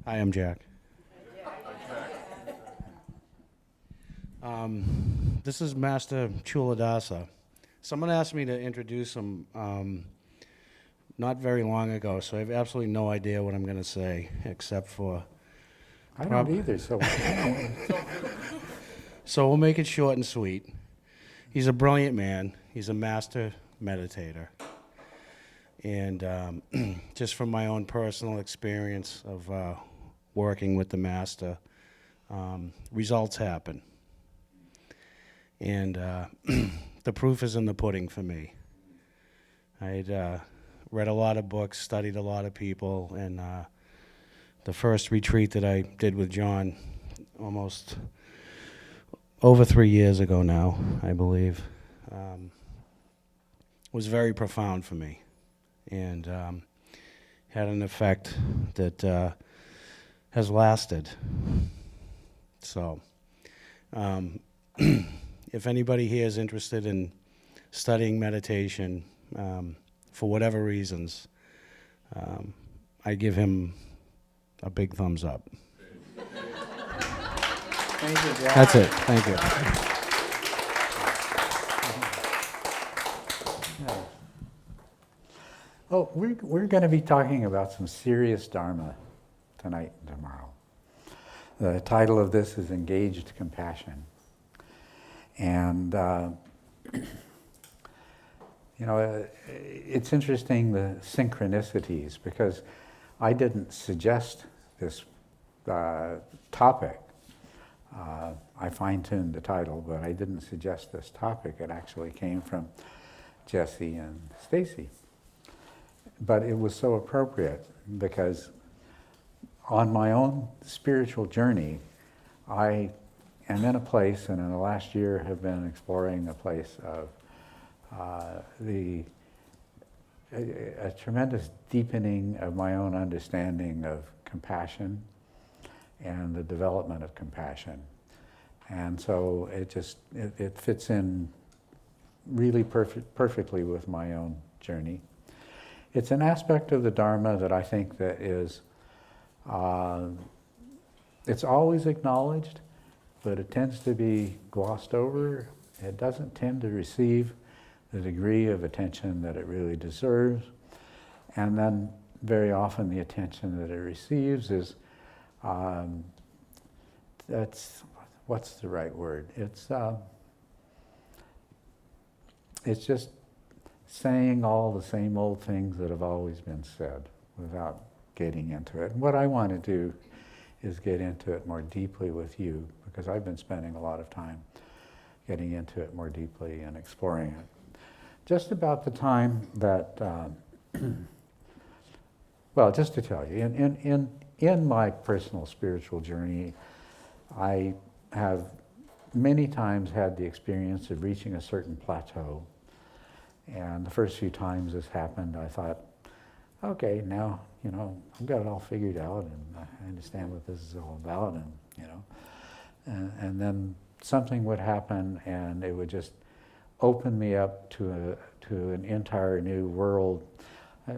Hi, I'm Jack. This is Master Culadasa. Someone asked me to introduce him not very long ago, so I have absolutely no idea what I'm going to say, except for... I don't either, so... So we'll make it short and sweet. He's a brilliant man. He's a master meditator. And just from my own personal experience of working with the master, results happen. And the proof is in the pudding for me. I'd read a lot of books, studied a lot of people, and the first retreat that I did with John almost over 3 years ago now, I believe, was very profound for me, and had an effect that has lasted. So, if anybody here is interested in studying meditation, for whatever reasons, I give him a big thumbs up. Thank you, Jack. That's it. Thank you. Oh, we're going to be talking about some serious Dharma tonight and tomorrow. The title of this is Engaged Compassion. And, it's interesting, the synchronicities, because I didn't suggest this topic. I fine-tuned the title, but I didn't suggest this topic. It actually came from Jesse and Stacy. But it was so appropriate because on my own spiritual journey, I am in a place, and in the last year have been exploring a place of a tremendous deepening of my own understanding of compassion and the development of compassion. And so it fits in really perfectly with my own journey. It's an aspect of the Dharma that I think that is, it's always acknowledged, but it tends to be glossed over. It doesn't tend to receive the degree of attention that it really deserves. And then very often the attention that it receives is, what's the right word? It's just saying all the same old things that have always been said without getting into it. And what I want to do is get into it more deeply with you, because I've been spending a lot of time getting into it more deeply and exploring it. Just about the time that, well, just to tell you, in my personal spiritual journey, I have many times had the experience of reaching a certain plateau. And the first few times this happened, I thought, okay, now, I've got it all figured out, and I understand what this is all about, and then something would happen, and it would just open me up to an entire new world. I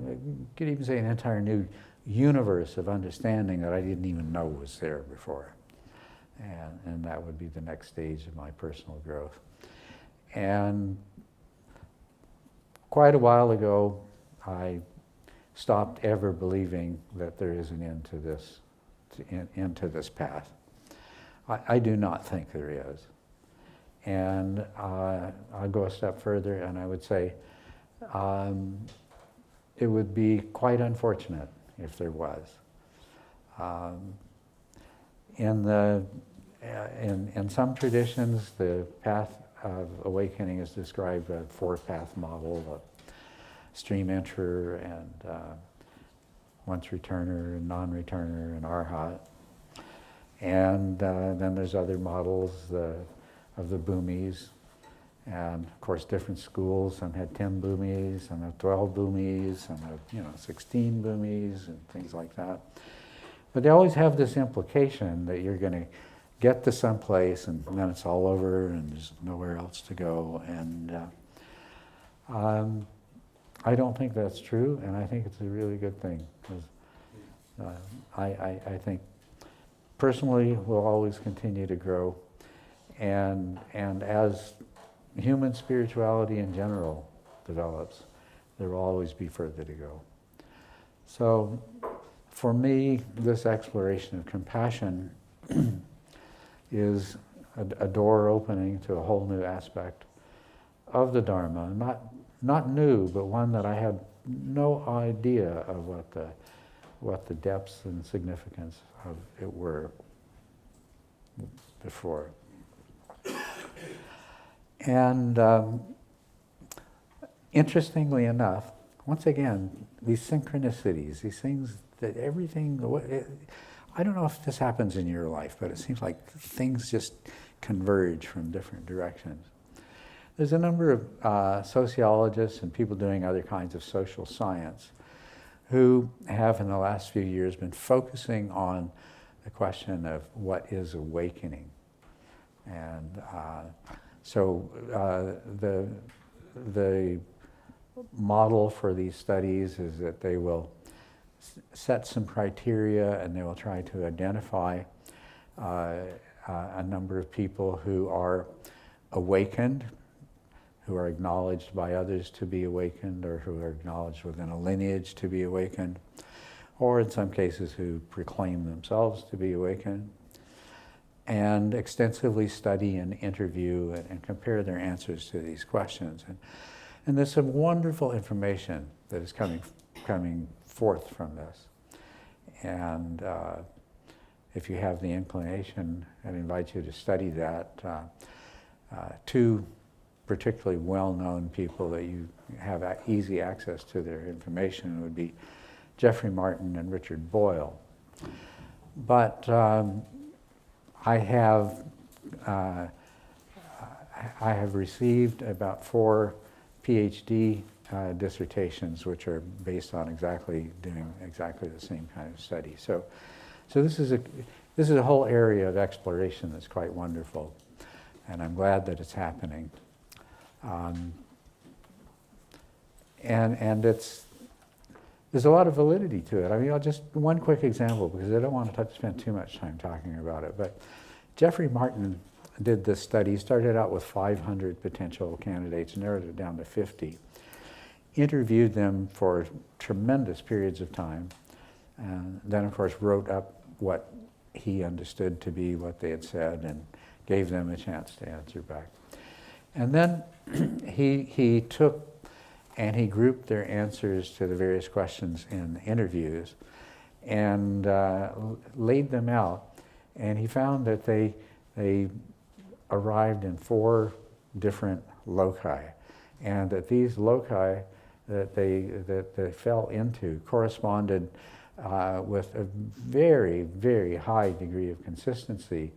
could even say an entire new universe of understanding that I didn't even know was there before. And that would be the next stage of my personal growth. And quite a while ago, I stopped ever believing that there is an end to this path. I do not think there is. And I'll go a step further, and I would say it would be quite unfortunate if there was. In some traditions, the path of awakening is described as a four-path model: a stream enterer, and once returner, and non-returner, and arhat. And then there's other models of the bhumis, and of course different schools. Some had 10 bhumis, some have 12 bhumis, some have 16 bhumis, and things like that. But they always have this implication that you're going to get to some place, and then it's all over, and there's nowhere else to go. And I don't think that's true, and I think it's a really good thing, because I think personally will always continue to grow, and as human spirituality in general develops, there will always be further to go. So for me, this exploration of compassion is a door opening to a whole new aspect of the Dharma. Not new, but one that I had no idea of what the depths and significance of it were before. And interestingly enough, once again, these synchronicities, these things that everything, I don't know if this happens in your life, but it seems like things just converge from different directions. There's a number of sociologists and people doing other kinds of social science who have in the last few years been focusing on the question of what is awakening. And so the model for these studies is that they will set some criteria and they will try to identify a number of people who are awakened, who are acknowledged by others to be awakened, or who are acknowledged within a lineage to be awakened, or in some cases who proclaim themselves to be awakened, and extensively study and interview and compare their answers to these questions. And there's some wonderful information that is coming forth from this. And if you have the inclination, I'd invite you to study that. Two particularly well-known people that you have easy access to their information would be Jeffrey Martin and Richard Boyle. But I have received about 4 Ph.D. Dissertations, which are based on doing exactly the same kind of study. So this is a whole area of exploration that's quite wonderful, and I'm glad that it's happening. And there's a lot of validity to it. I mean, just one quick example, because I don't want to spend too much time talking about it, but Jeffrey Martin did this study. He started out with 500 potential candidates, narrowed it down to 50, interviewed them for tremendous periods of time, and then, of course, wrote up what he understood to be what they had said and gave them a chance to answer back. And then he took and he grouped their answers to the various questions in interviews and laid them out. And he found that they arrived in 4 different loci, and that these loci that they fell into corresponded with a very, very high degree of consistency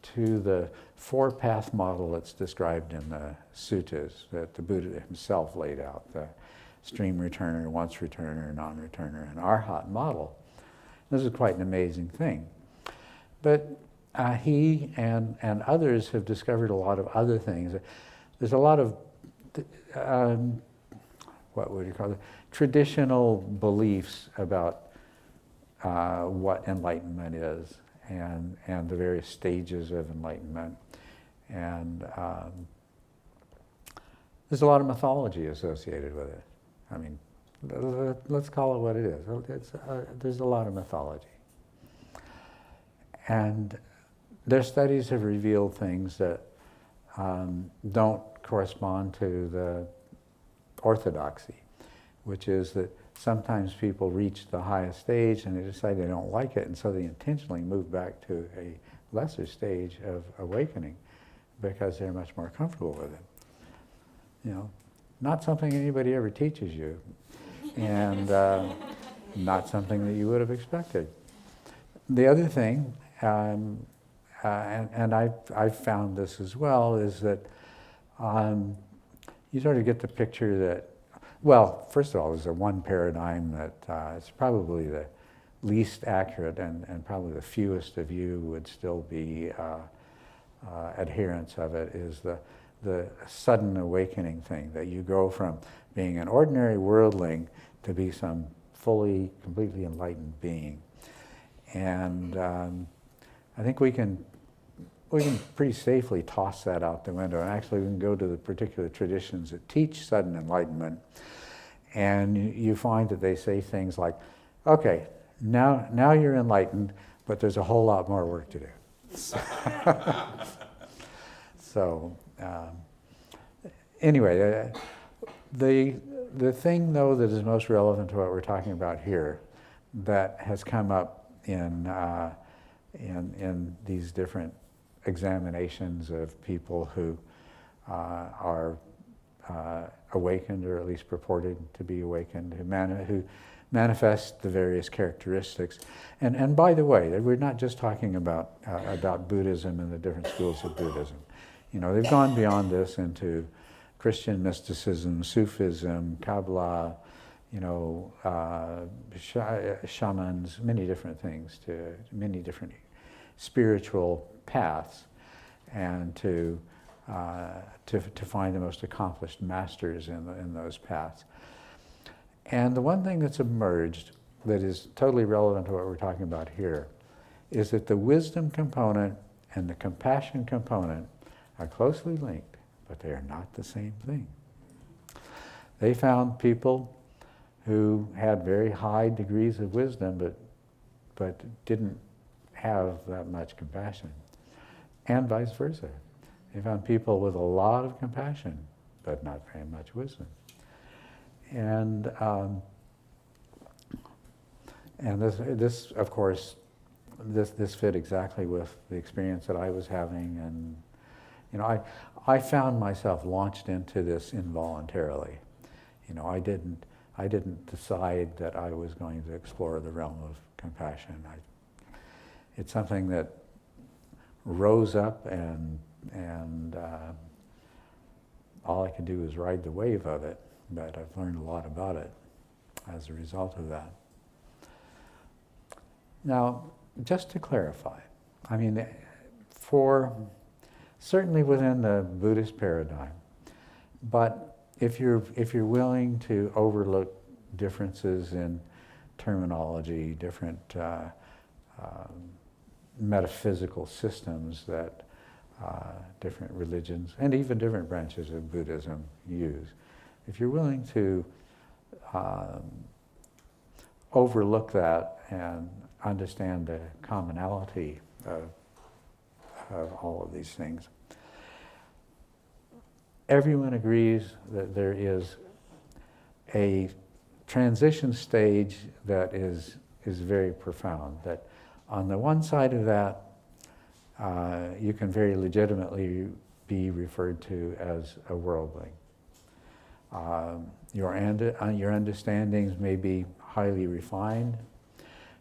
to the 4-path model that's described in the suttas that the Buddha himself laid out, the stream returner, once returner, non-returner, and arhat model. This is quite an amazing thing. But he and others have discovered a lot of other things. There's a lot of, what would you call it, traditional beliefs about what enlightenment is, and the various stages of enlightenment. And there's a lot of mythology associated with it. I mean, let's call it what it is. There's a lot of mythology. And their studies have revealed things that don't correspond to the orthodoxy, which is that sometimes people reach the highest stage and they decide they don't like it, and so they intentionally move back to a lesser stage of awakening because they're much more comfortable with it. You know, not something anybody ever teaches you, and not something that you would have expected. The other thing, and I've found this as well, is that you sort of get the picture that, well, first of all, there's one paradigm that is probably the least accurate, and probably the fewest of you would still be adherents of it, is the sudden awakening thing, that you go from being an ordinary worldling to be some fully, completely enlightened being. And I think we can pretty safely toss that out the window. And actually, we can go to the particular traditions that teach sudden enlightenment, and you find that they say things like, okay, now you're enlightened, but there's a whole lot more work to do. So anyway, the thing, though, that is most relevant to what we're talking about here, that has come up in these different examinations of people who are awakened, or at least purported to be awakened, who manifest the various characteristics. And by the way, we're not just talking about Buddhism and the different schools of Buddhism. You know, they've gone beyond this into Christian mysticism, Sufism, Kabbalah, you know, shamans, many different things, to many different spiritual paths, and to find the most accomplished masters in those paths. And the one thing that's emerged that is totally relevant to what we're talking about here is that the wisdom component and the compassion component are closely linked, but they are not the same thing. They found people who had very high degrees of wisdom, but didn't have that much compassion, and vice versa. They found people with a lot of compassion, but not very much wisdom. And this, of course, this fit exactly with the experience that I was having, and you know, I found myself launched into this involuntarily. You know, I didn't decide that I was going to explore the realm of compassion. It's something that rose up, and all I could do was ride the wave of it. But I've learned a lot about it as a result of that. Now, just to clarify, I mean, certainly within the Buddhist paradigm, but if you're willing to overlook differences in terminology, different metaphysical systems that different religions and even different branches of Buddhism use, if you're willing to overlook that and understand the commonality of all of these things, everyone agrees that there is a transition stage that is very profound. That on the one side of that, you can very legitimately be referred to as a worldling. Your understandings may be highly refined.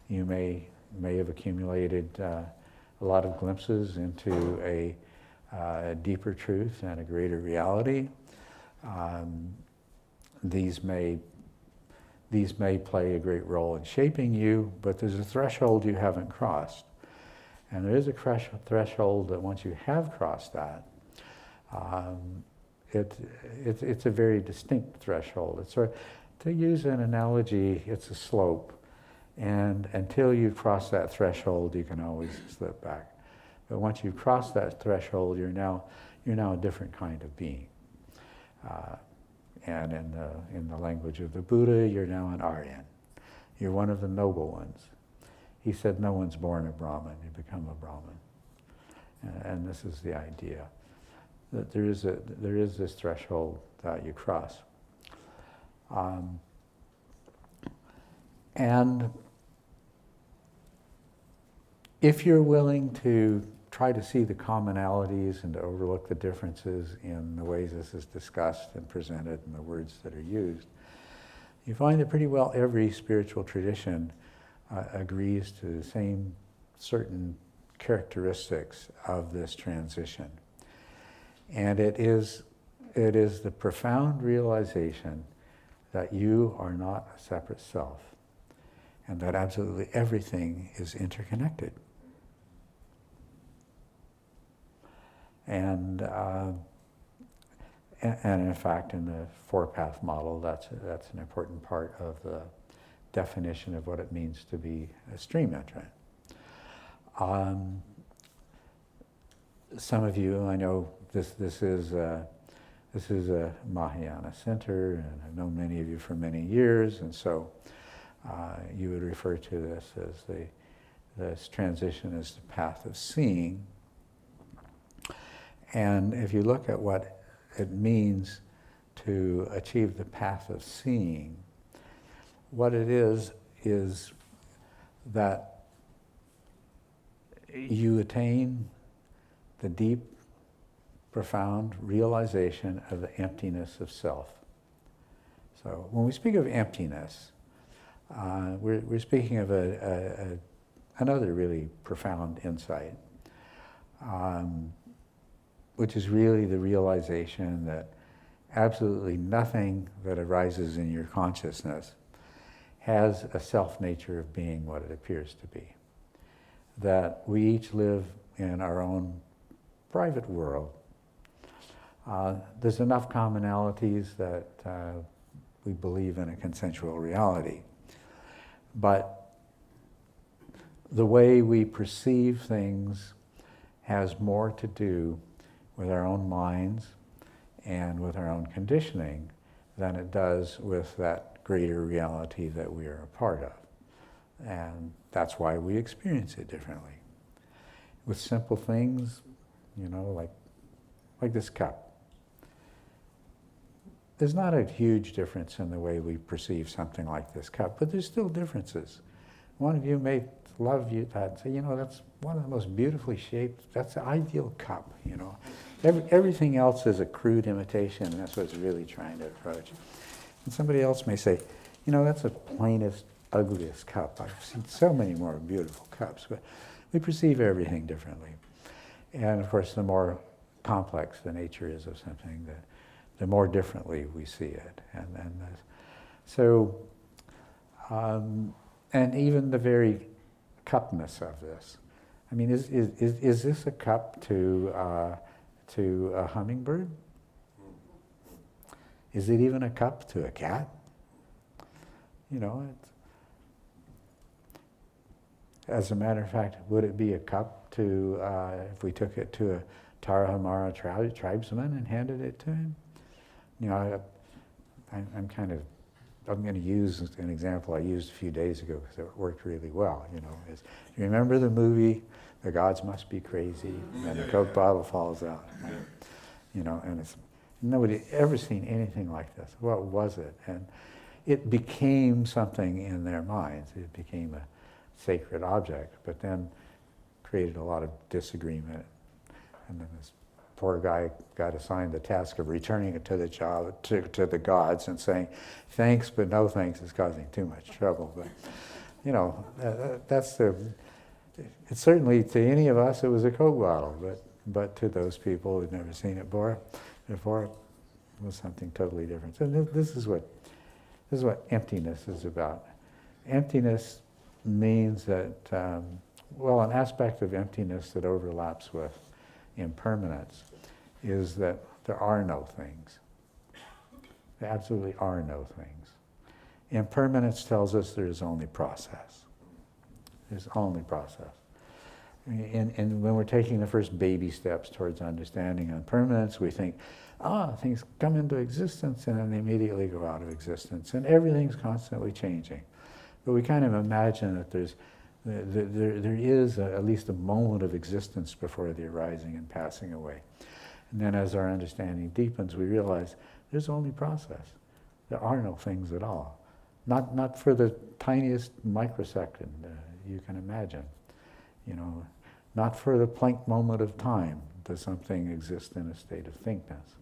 You may have accumulated a lot of glimpses into a deeper truth and a greater reality. These may play a great role in shaping you, but there's a threshold you haven't crossed. And there is a threshold that once you have crossed that, it's a very distinct threshold. It's to use an analogy, it's a slope. And until you cross that threshold, you can always slip back. But once you cross that threshold, you're now a different kind of being. And in the language of the Buddha, you're now an Aryan. You're one of the noble ones. He said, no one's born a Brahmin, you become a Brahmin. And this is the idea, that there is this threshold that you cross. And if you're willing to try to see the commonalities and to overlook the differences in the ways this is discussed and presented and the words that are used, you find that pretty well every spiritual tradition agrees to the same certain characteristics of this transition. And it is the profound realization that you are not a separate self, and that absolutely everything is interconnected. And in fact, in the four-path model, that's an important part of the definition of what it means to be a stream entrant. Some of you, I know this is a Mahayana center, and I've known many of you for many years, and so you would refer to this as this transition as the path of seeing. And if you look at what it means to achieve the path of seeing, what it is that you attain the deep, profound realization of the emptiness of self. So when we speak of emptiness, we're speaking of another really profound insight, which is really the realization that absolutely nothing that arises in your consciousness has a self-nature of being what it appears to be. That we each live in our own private world. There's enough commonalities that we believe in a consensual reality. But the way we perceive things has more to do with our own minds and with our own conditioning than it does with that greater reality that we are a part of. And that's why we experience it differently. With simple things, like this cup. There's not a huge difference in the way we perceive something like this cup, but there's still differences. One of you may love that and say, that's one of the most beautifully shaped, that's the ideal cup, Everything else is a crude imitation, and that's what it's really trying to approach. And somebody else may say, that's the plainest, ugliest cup. I've seen so many more beautiful cups, but we perceive everything differently. And of course, the more complex the nature is of something, the more differently we see it. And even the very cupness of this. I mean, is this a cup to a hummingbird? Is it even a cup to a cat? As a matter of fact, would it be a cup to, if we took it to a Tarahumara tribesman and handed it to him? I'm going to use an example I used a few days ago because it worked really well. You remember the movie, The Gods Must Be Crazy, and the Coke bottle falls out. And it's nobody ever seen anything like this. What was it? And it became something in their minds. It became a sacred object, but then created a lot of disagreement. And then this poor guy got assigned the task of returning it to the gods and saying, thanks, but no thanks, is causing too much trouble. But, it's certainly, to any of us, it was a Coke bottle, but to those people who'd never seen it before, it was something totally different. So this is what emptiness is about. Emptiness means that, an aspect of emptiness that overlaps with impermanence is that there are no things. There absolutely are no things. Impermanence tells us there is only process. There's only process. And when we're taking the first baby steps towards understanding impermanence, we think, things come into existence and then they immediately go out of existence, and everything's constantly changing. But we kind of imagine that there is at least a moment of existence before the arising and passing away. And then as our understanding deepens, we realize there's only process. There are no things at all. Not for the tiniest microsecond you can imagine. Not for the Planck moment of time does something exist in a state of thingness.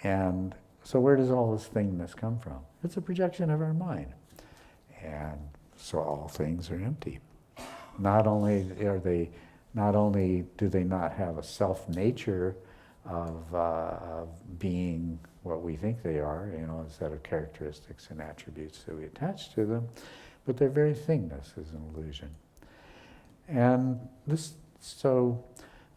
And so where does all this thingness come from? It's a projection of our mind. And so all things are empty. Not only do they not have a self-nature of being what we think they are, a set of characteristics and attributes that we attach to them, but their very thingness is an illusion. And so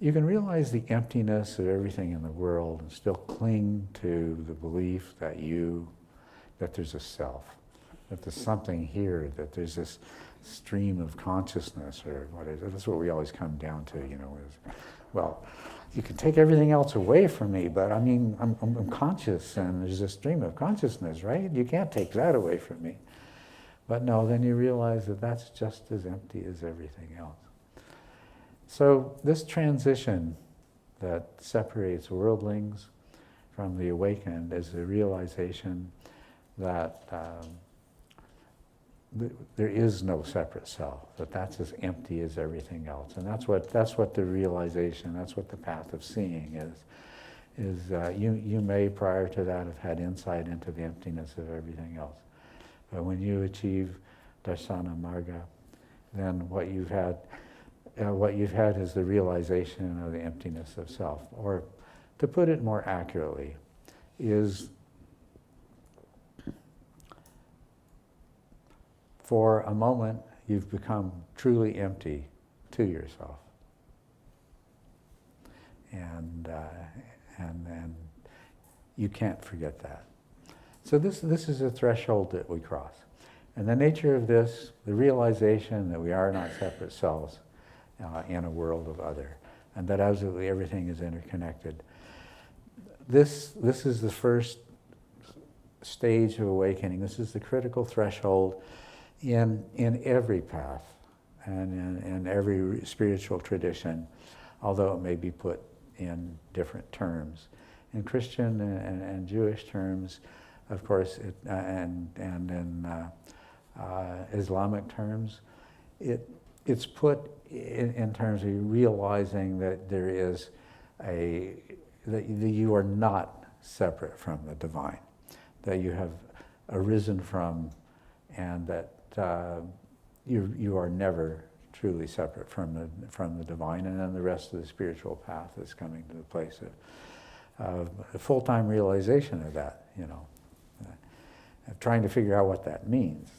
you can realize the emptiness of everything in the world and still cling to the belief that there's a self. that there's something here, that there's this stream of consciousness, or what is it? That's what we always come down to, is, well, you can take everything else away from me, but I mean, I'm conscious, and there's a stream of consciousness, right? You can't take that away from me. But no, then you realize that that's just as empty as everything else. So this transition that separates worldlings from the awakened is the realization that there is no separate self, that that's as empty as everything else. And that's what the realization, that's what the path of seeing is you may prior to that have had insight into the emptiness of everything else. But when you achieve darsana marga, then what you've had is the realization of the emptiness of self. Or to put it more accurately, is for a moment, you've become truly empty to yourself. And you can't forget that. So this is a threshold that we cross. And the nature of this, the realization that we are not separate selves in a world of other, and that absolutely everything is interconnected. This is the first stage of awakening. This is the critical threshold in every path and in every spiritual tradition, although it may be put in different terms. In Christian and Jewish terms, of course, and in Islamic terms, it's put in terms of realizing that there is that you are not separate from the divine, that you have arisen from, and that you are never truly separate from the divine, and then the rest of the spiritual path is coming to the place of a full-time realization of that, of trying to figure out what that means.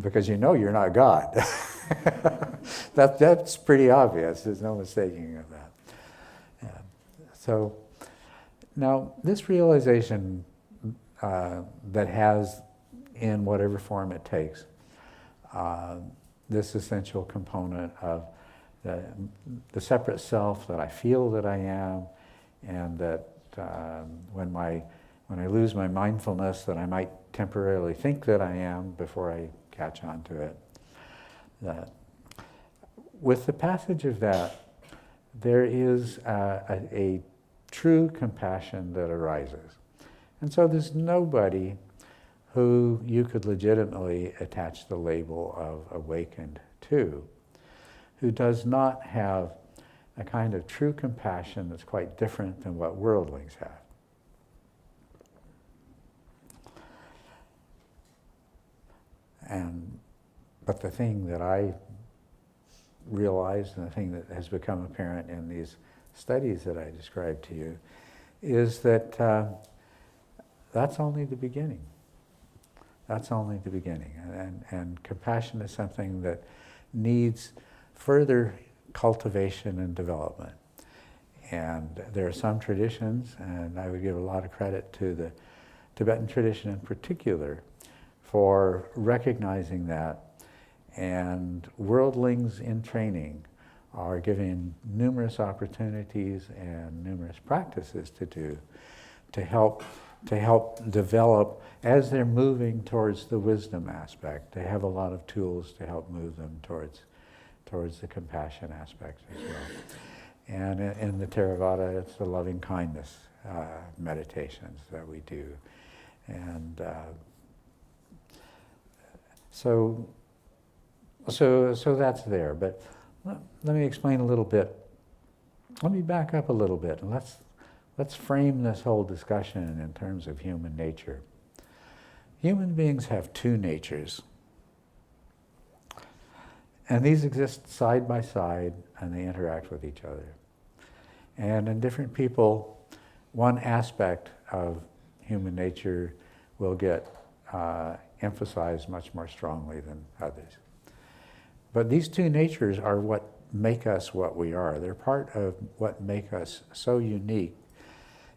Because you're not God. That's pretty obvious. There's no mistaking of that. So now this realization that has, in whatever form it takes, this essential component of the separate self that I feel that I am, and that when I lose my mindfulness, that I might temporarily think that I am before I catch on to it. That with the passage of that, there is a true compassion that arises. And so there's nobody who you could legitimately attach the label of awakened to, who does not have a kind of true compassion that's quite different than what worldlings have. But the thing that I realized, and the thing that has become apparent in these studies that I described to you, is that that's only the beginning. That's only the beginning. And compassion is something that needs further cultivation and development. And there are some traditions, and I would give a lot of credit to the Tibetan tradition in particular, for recognizing that. And worldlings in training are given numerous opportunities and numerous practices to do to help develop, as they're moving towards the wisdom aspect. They have a lot of tools to help move them towards the compassion aspect as well. And in the Theravada, it's the loving kindness meditations that we do. And so that's there. But let me explain a little bit. Let me back up a little bit, and let's frame this whole discussion in terms of human nature. Human beings have two natures, and these exist side by side, and they interact with each other. And in different people, one aspect of human nature will get emphasized much more strongly than others. But these two natures are what make us what we are. They're part of what make us so unique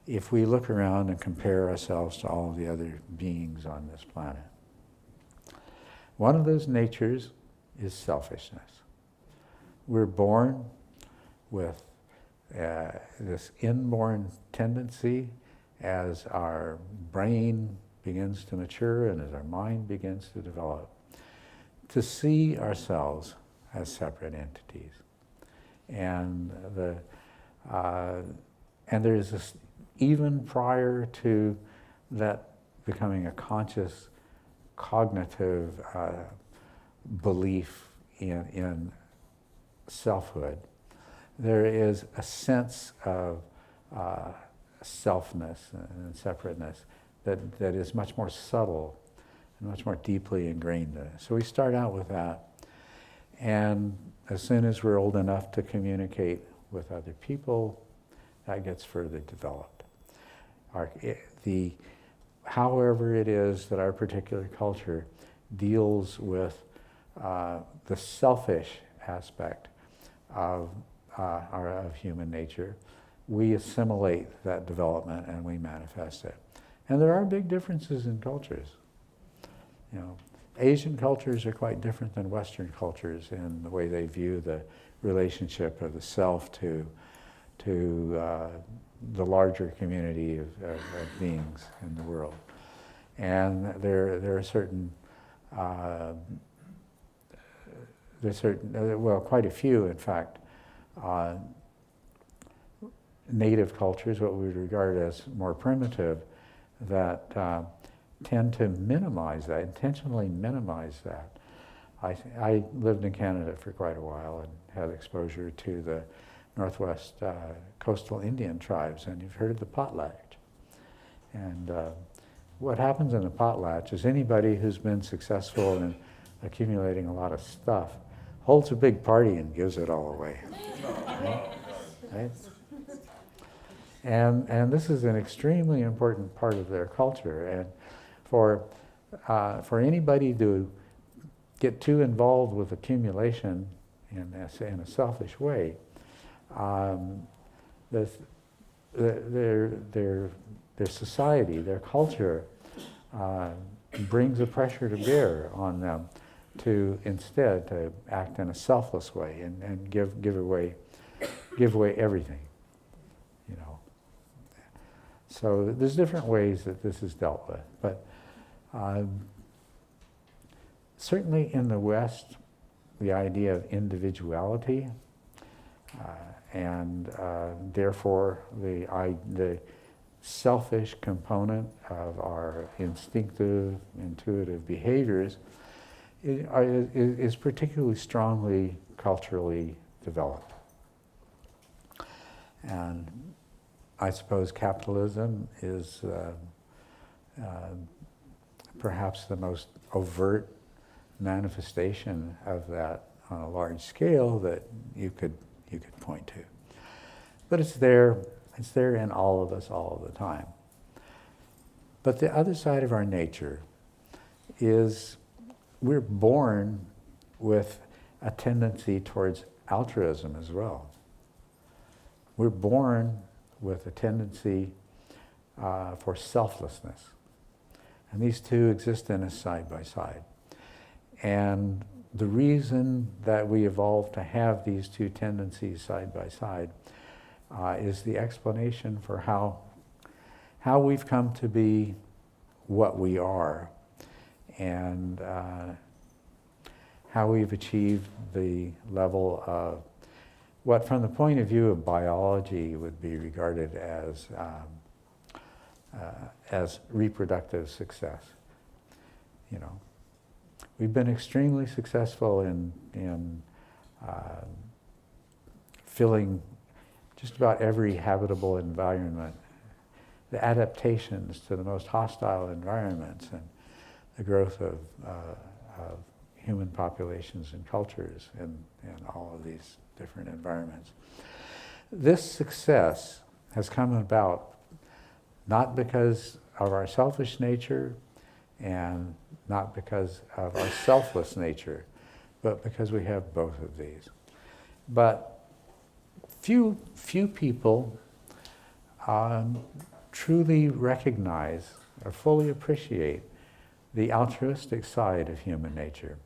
if we look around and compare ourselves to all the other beings on this planet. One of those natures is selfishness. We're born with this inborn tendency as our brain begins to mature and as our mind begins to develop, to see ourselves as separate entities. And there's this, even prior to that becoming a conscious, cognitive belief in selfhood, there is a sense of selfness and separateness that is much more subtle and much more deeply ingrained in it. So we start out with that, and as soon as we're old enough to communicate with other people, that gets further developed. However it is that our particular culture deals with the selfish aspect of human nature, we assimilate that development and we manifest it. And there are big differences in cultures. You know, Asian cultures are quite different than Western cultures in the way they view the relationship of the self to the larger community of beings in the world. And there are certain, well, quite a few, in fact, native cultures, what we would regard as more primitive, that tend to minimize that, intentionally minimize that. I lived in Canada for quite a while and had exposure to the Northwest coastal Indian tribes, and you've heard of the potlatch. And what happens in the potlatch is anybody who's been successful in accumulating a lot of stuff holds a big party and gives it all away. Right? And this is an extremely important part of their culture. And for anybody to get too involved with accumulation in a selfish way, their society, their culture, brings a pressure to bear on them to instead to act in a selfless way and give away everything, you know. So there's different ways that this is dealt with, but certainly in the West, the idea of individuality and therefore the selfish component of our intuitive behaviors is particularly strongly culturally developed. And I suppose capitalism is perhaps the most overt manifestation of that on a large scale that you could point to. But it's there in all of us all of the time. But the other side of our nature is we're born with a tendency towards altruism as well. We're born with a tendency for selflessness. And these two exist in us side by side. And the reason that we evolved to have these two tendencies side by side is the explanation for how we've come to be what we are, and how we've achieved the level of what, from the point of view of biology, would be regarded as reproductive success. You know, we've been extremely successful in filling just about every habitable environment, the adaptations to the most hostile environments, and the growth of human populations and cultures in all of these different environments. This success has come about not because of our selfish nature and not because of our selfless nature, but because we have both of these. But few people truly recognize or fully appreciate the altruistic side of human nature.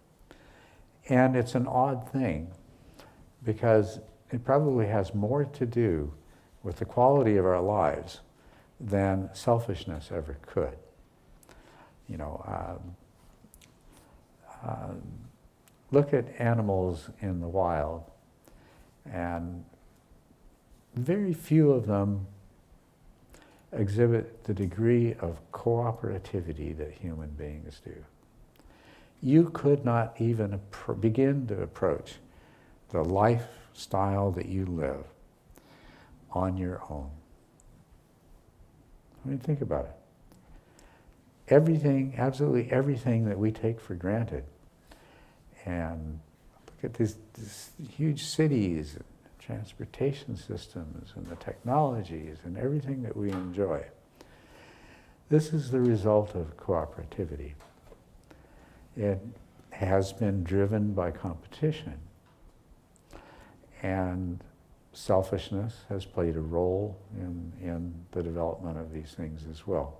And it's an odd thing because it probably has more to do with the quality of our lives than selfishness ever could. You know, look at animals in the wild, and very few of them exhibit the degree of cooperativity that human beings do. You could not even begin to approach the lifestyle that you live on your own. I mean, think about it. Everything, absolutely everything that we take for granted, and look at these huge cities, and transportation systems, and the technologies, and everything that we enjoy. This is the result of cooperativity. It has been driven by competition. And selfishness has played a role in the development of these things as well.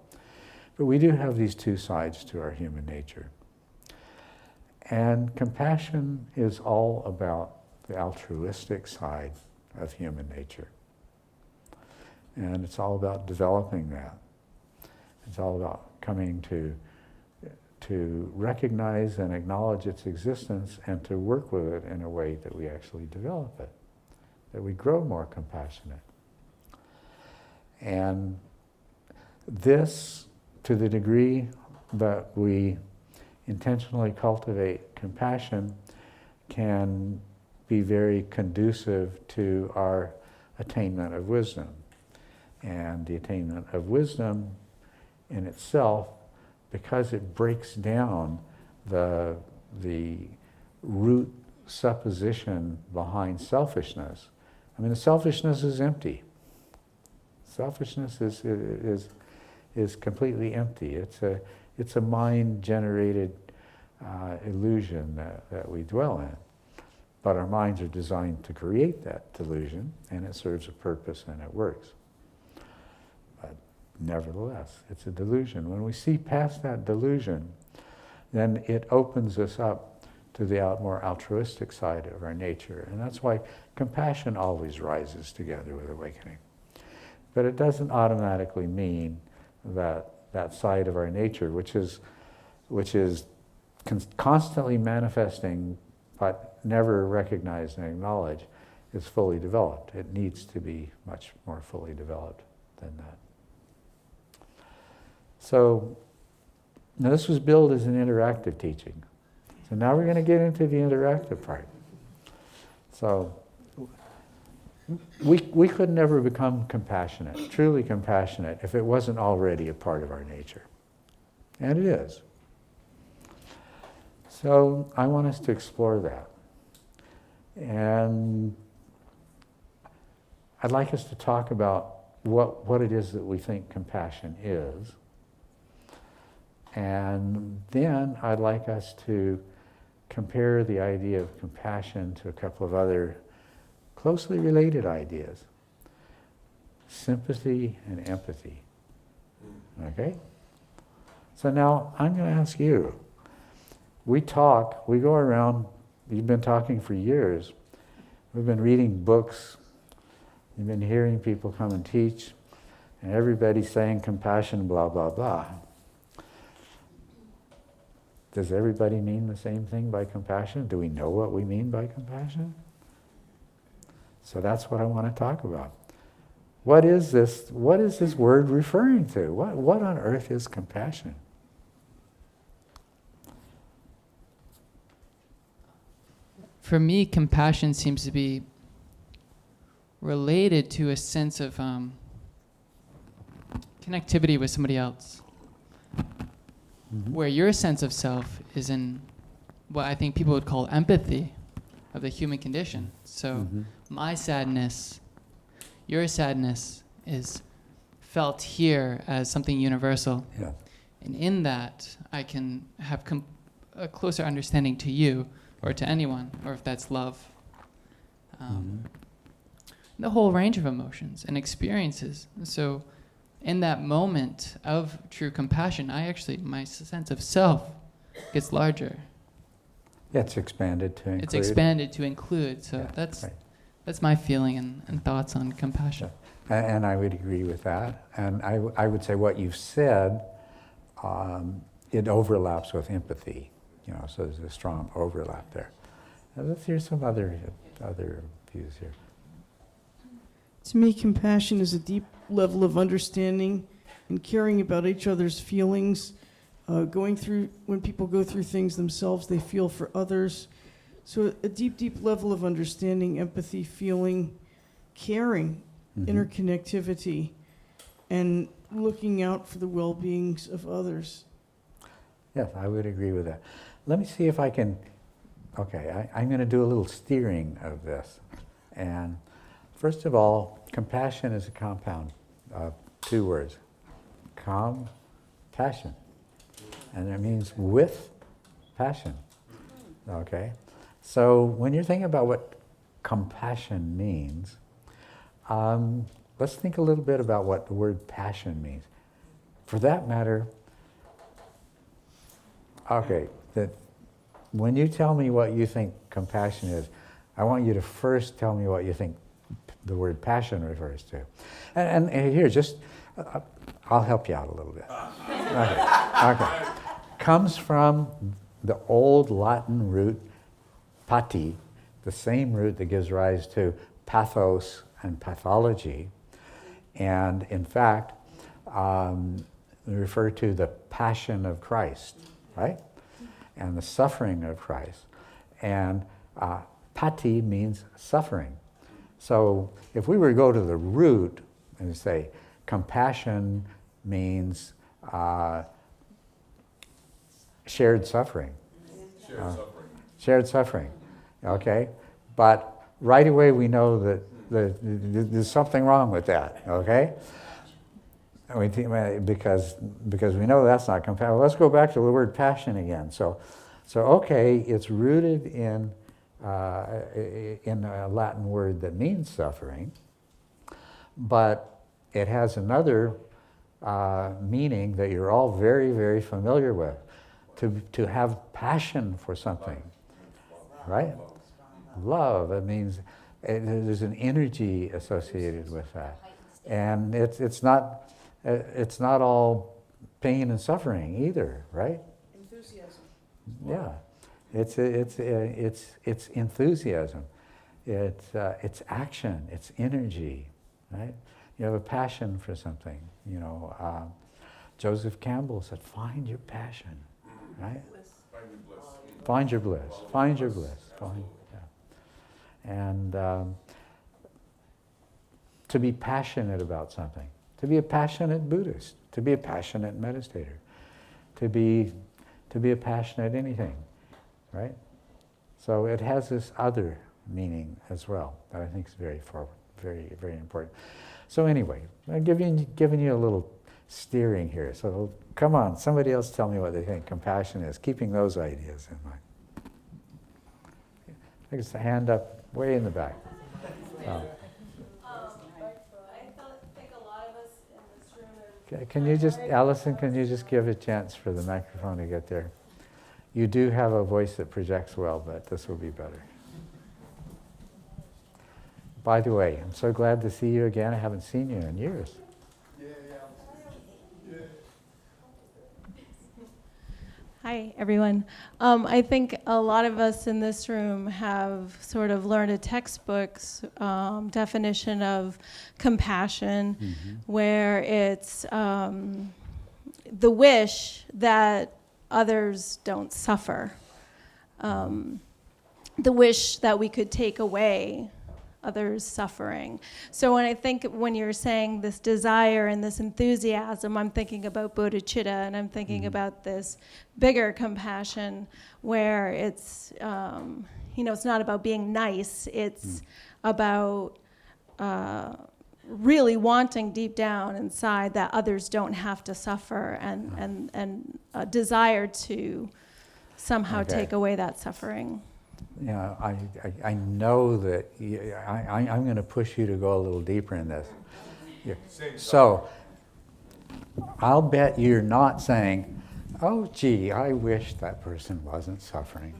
But we do have these two sides to our human nature. And compassion is all about the altruistic side of human nature. And it's all about developing that. It's all about coming to recognize and acknowledge its existence and to work with it in a way that we actually develop it, that we grow more compassionate. And this, to the degree that we intentionally cultivate compassion, can be very conducive to our attainment of wisdom. And the attainment of wisdom in itself, because it breaks down the root supposition behind selfishness. I mean, the selfishness is empty. Selfishness is completely empty. It's a mind-generated illusion that we dwell in. But our minds are designed to create that delusion, and it serves a purpose and it works. But nevertheless, it's a delusion. When we see past that delusion, then it opens us up to the more altruistic side of our nature. And that's why compassion always rises together with awakening. But it doesn't automatically mean that that side of our nature, which is constantly manifesting but never recognized and acknowledged, is fully developed. It needs to be much more fully developed than that. So now this was billed as an interactive teaching. So now we're going to get into the interactive part. So we could never become compassionate, truly compassionate, if it wasn't already a part of our nature. And it is. So I want us to explore that. And I'd like us to talk about what it is that we think compassion is. And then I'd like us to compare the idea of compassion to a couple of other closely related ideas. Sympathy and empathy. Okay? So now I'm going to ask you. We go around, you've been talking for years. We've been reading books. You've been hearing people come and teach. And everybody's saying compassion, blah, blah, blah. Does everybody mean the same thing by compassion? Do we know what we mean by compassion? So that's what I want to talk about. What is this word referring to? What on earth is compassion? For me, compassion seems to be related to a sense of connectivity with somebody else. Mm-hmm. Where your sense of self is in what I think people would call empathy of the human condition. So my sadness, your sadness is felt here as something universal. Yeah. And in that, I can have a closer understanding to you or to anyone, or if that's love. The whole range of emotions and experiences. So in that moment of true compassion, my sense of self gets larger. Yeah, it's expanded to include. It's expanded to include. So Yeah, that's right. that's my feeling and thoughts on compassion. And I would agree with that. And I would say what you've said, it overlaps with empathy. So there's a strong overlap there. Now, let's hear some other views here. To me, compassion is a deep level of understanding and caring about each other's feelings. When people go through things themselves, they feel for others. So a deep, deep level of understanding, empathy, feeling, caring, interconnectivity, and looking out for the well-beings of others. Yes, I would agree with that. Let me see if I can, I'm going to do a little steering of this. And first of all, compassion is a compound of two words. Passion. And it means with passion. Okay? So when you're thinking about what compassion means, let's think a little bit about what the word passion means. For that matter, that when you tell me what you think compassion is, I want you to first tell me what you think the word passion refers to. And here, I'll help you out a little bit. Okay. Comes from the old Latin root pati, the same root that gives rise to pathos and pathology. And in fact, we refer to the passion of Christ, right? And the suffering of Christ. And pati means suffering. So if we were to go to the root and say compassion means shared suffering. Shared suffering, okay? But right away we know that there's something wrong with that, okay? Because we know that's not compassion. Well, let's go back to the word passion again. So it's rooted in a Latin word that means suffering, but it has another meaning that you're all very, very familiar with. To have passion for something, right? Love. It means there's an energy associated with that, and it's not all pain and suffering either, right? Enthusiasm. Yeah, it's enthusiasm. It's action. It's energy, right? You have a passion for something. Joseph Campbell said, "Find your passion." Right? Find your bliss. Find your bliss. And to be passionate about something, to be a passionate Buddhist, to be a passionate meditator, to be a passionate anything, right? So it has this other meaning as well that I think is very, very important. So anyway, I'm giving you a little steering here. So come on, somebody else tell me what they think compassion is, keeping those ideas in mind. There's a hand up way in the back. I think a lot of us in this room are... Allison, can you just give a chance for the microphone to get there? You do have a voice that projects well, but this will be better. By the way, I'm so glad to see you again. I haven't seen you in years. Hi, everyone. I think a lot of us in this room have sort of learned a textbook's definition of compassion, where it's the wish that others don't suffer, the wish that we could take away others' suffering. So when you're saying this desire and this enthusiasm, I'm thinking about bodhicitta, and I'm thinking about this bigger compassion where it's, it's not about being nice, it's about really wanting deep down inside that others don't have to suffer, and a desire to somehow take away that suffering. Yeah, I know that I'm going to push you to go a little deeper in this. Yeah. So, I'll bet you're not saying, oh, gee, I wish that person wasn't suffering.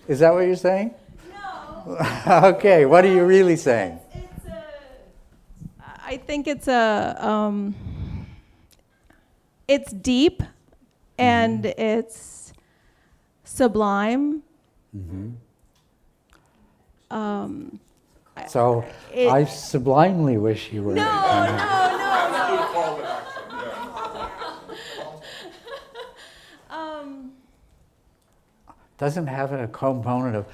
Is that what you're saying? No. Okay, what are you really saying? I think it's it's deep and it's sublime. Mm-hmm. So I sublimely wish you were. No. Doesn't have a component of,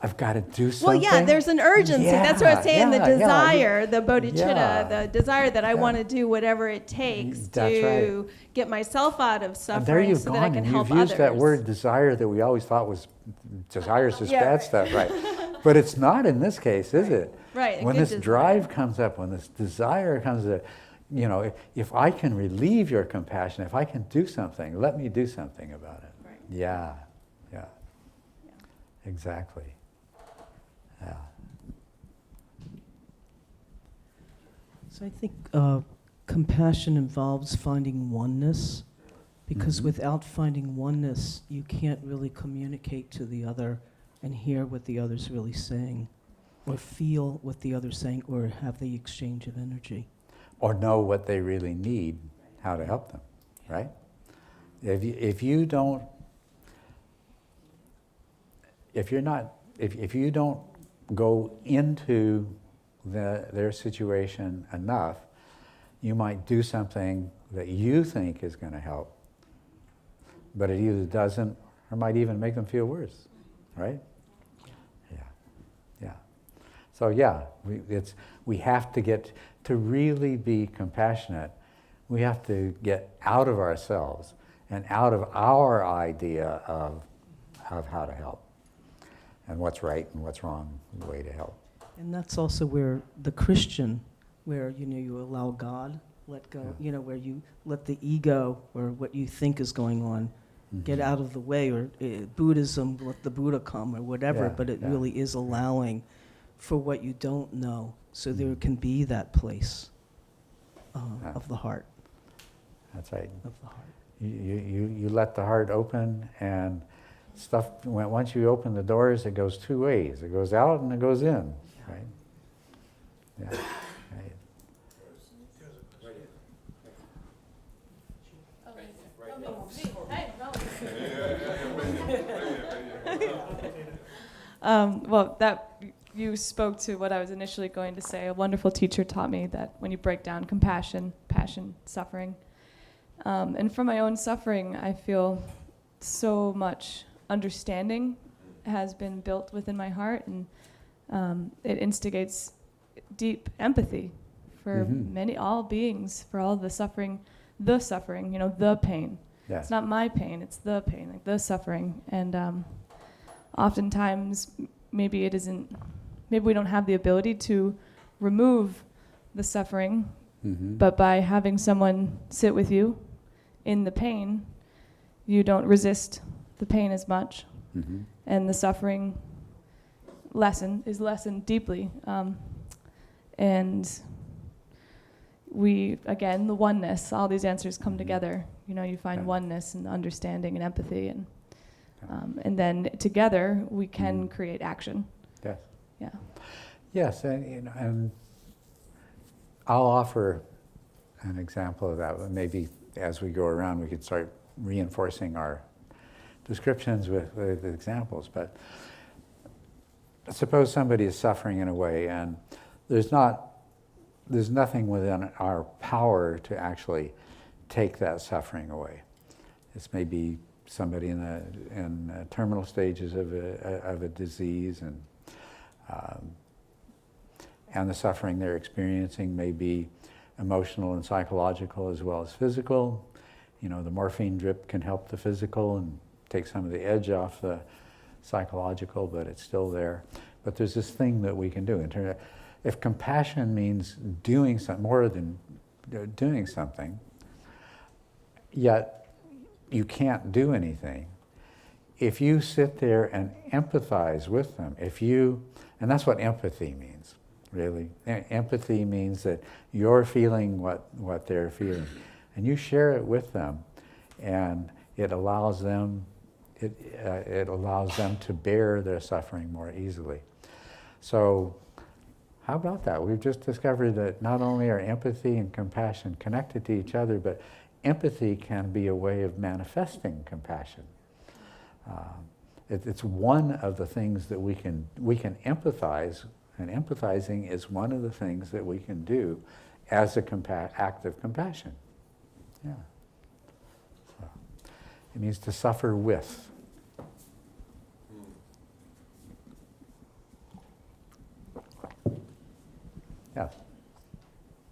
I've got to do Well, something. yeah, there's an urgency. That's what I'm saying. Yeah, the desire, the bodhicitta, yeah. the desire that I want to do whatever it takes That's to get myself out of And suffering there you've so gone, that I can and help you've used others. that word desire that we always thought was, desire's just Yeah, bad right. stuff, right? But it's not in this case, is it? Right, a When good this desire. drive comes up, when this desire comes up, you know, if I can relieve your compassion, if I can do something, let me do something about it. Right. Yeah. Exactly. Yeah. So I think compassion involves finding oneness, because without finding oneness, you can't really communicate to the other and hear what the other's really saying, or feel what the other's saying, or have the exchange of energy. Or know what they really need, how to help them, right? If you don't go into their situation enough, you might do something that you think is going to help, but it either doesn't or might even make them feel worse, right? Yeah. So yeah, we have to get to really be compassionate. We have to get out of ourselves and out of our idea of how to help and what's right and what's wrong, the way to help. And that's also where the Christian, where you allow God, let go, where you let the ego or what you think is going on get out of the way, or Buddhism, let the Buddha come or whatever, but it really is allowing for what you don't know, so there can be that place of the heart. That's right. Of the heart. You let the heart open, and stuff, once you open the doors, it goes two ways. It goes out and it goes in, right? Yeah, right. Well, that you spoke to what I was initially going to say. A wonderful teacher taught me that when you break down compassion, passion, suffering, and from my own suffering, I feel so much understanding has been built within my heart, and it instigates deep empathy for all beings, for all the suffering, the pain. Yeah. It's not my pain, it's the pain, like the suffering. And oftentimes, maybe we don't have the ability to remove the suffering, but by having someone sit with you in the pain, you don't resist the pain as much, and the suffering is lessened deeply. And again, the oneness, all these answers come together. You find oneness and understanding and empathy, and then together we can create action. Yes. Yeah. Yes, and I'll offer an example of that. Maybe as we go around, we could start reinforcing our descriptions with examples. But suppose somebody is suffering in a way, and there's nothing within our power to actually take that suffering away. This may be somebody in terminal stages of a disease, and the suffering they're experiencing may be emotional and psychological as well as physical. The morphine drip can help the physical and take some of the edge off the psychological, but it's still there. But there's this thing that we can do. If compassion means doing something more than doing something, yet you can't do anything, if you sit there and empathize with them, and that's what empathy means. really. Empathy means that you're feeling what they're feeling, and you share it with them, and it allows them to bear their suffering more easily. So how about that? We've just discovered that not only are empathy and compassion connected to each other, but empathy can be a way of manifesting compassion. It's one of the things that we can empathize, and empathizing is one of the things that we can do as a act of compassion. Yeah. So, it means to suffer with. Yes.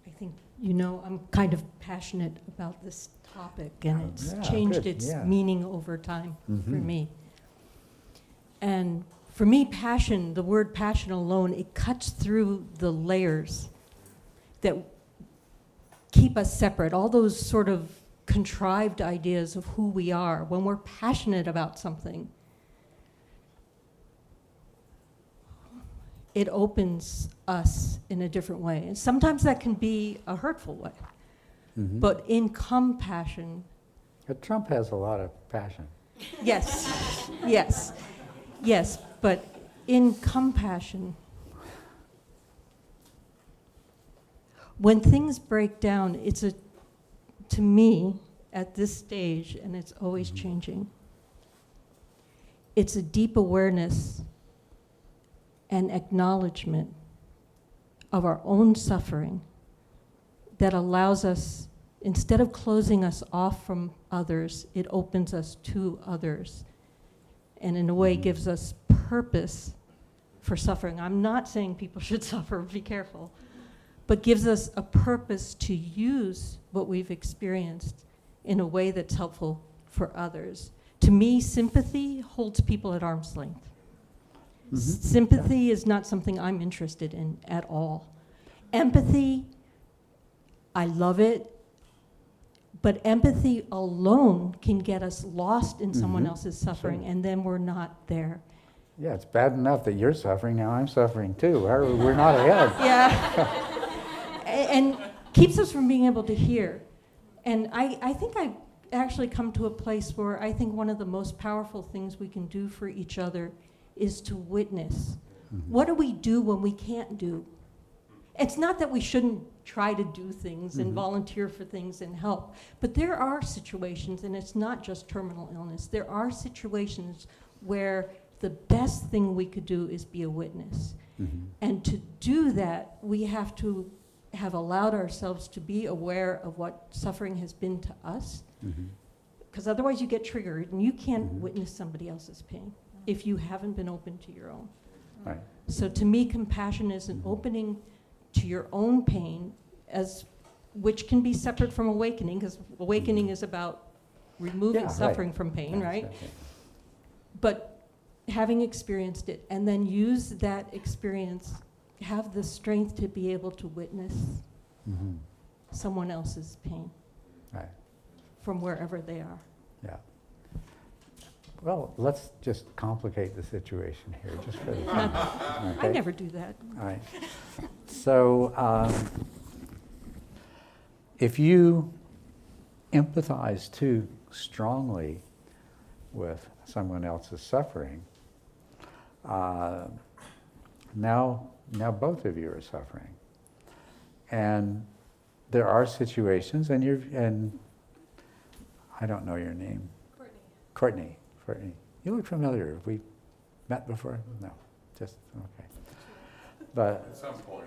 I think, I'm kind of passionate about this topic, and it's changed good, its meaning over time for me. And for me, passion, the word passion alone, it cuts through the layers that keep us separate, all those sort of contrived ideas of who we are. When we're passionate about something, it opens us in a different way. And sometimes that can be a hurtful way. But in compassion... But Trump has a lot of passion. Yes, yes, but in compassion, when things break down, to me, at this stage, and it's always changing, it's a deep awareness and acknowledgement of our own suffering that allows us, instead of closing us off from others, it opens us to others, and in a way gives us purpose for suffering. I'm not saying people should suffer, be careful, but gives us a purpose to use what we've experienced in a way that's helpful for others. To me, sympathy holds people at arm's length. Sympathy is not something I'm interested in at all. Empathy, I love it, but empathy alone can get us lost in someone else's suffering, and then we're not there. Yeah, it's bad enough that you're suffering, now I'm suffering too. We're not ahead. Yeah. And keeps us from being able to hear. And I think I've actually come to a place where I think one of the most powerful things we can do for each other is to witness. What do we do when we can't do? It's not that we shouldn't try to do things and volunteer for things and help, but there are situations, and it's not just terminal illness, there are situations where the best thing we could do is be a witness. And to do that, we have to have allowed ourselves to be aware of what suffering has been to us, because otherwise you get triggered and you can't witness somebody else's pain if you haven't been open to your own. Right. So to me, compassion is an opening to your own pain, which can be separate from awakening, because awakening is about removing suffering from pain, right? Exactly. But having experienced it, and then use that experience, have the strength to be able to witness someone else's pain Right. from wherever they are. Yeah. Well, let's just complicate the situation here, just for the fun. I Okay? never do that. All right. So, if you empathize too strongly with someone else's suffering, now both of you are suffering, and there are situations, and I don't know your name. Courtney. You look familiar. Have we met before? No, just okay. But At some point.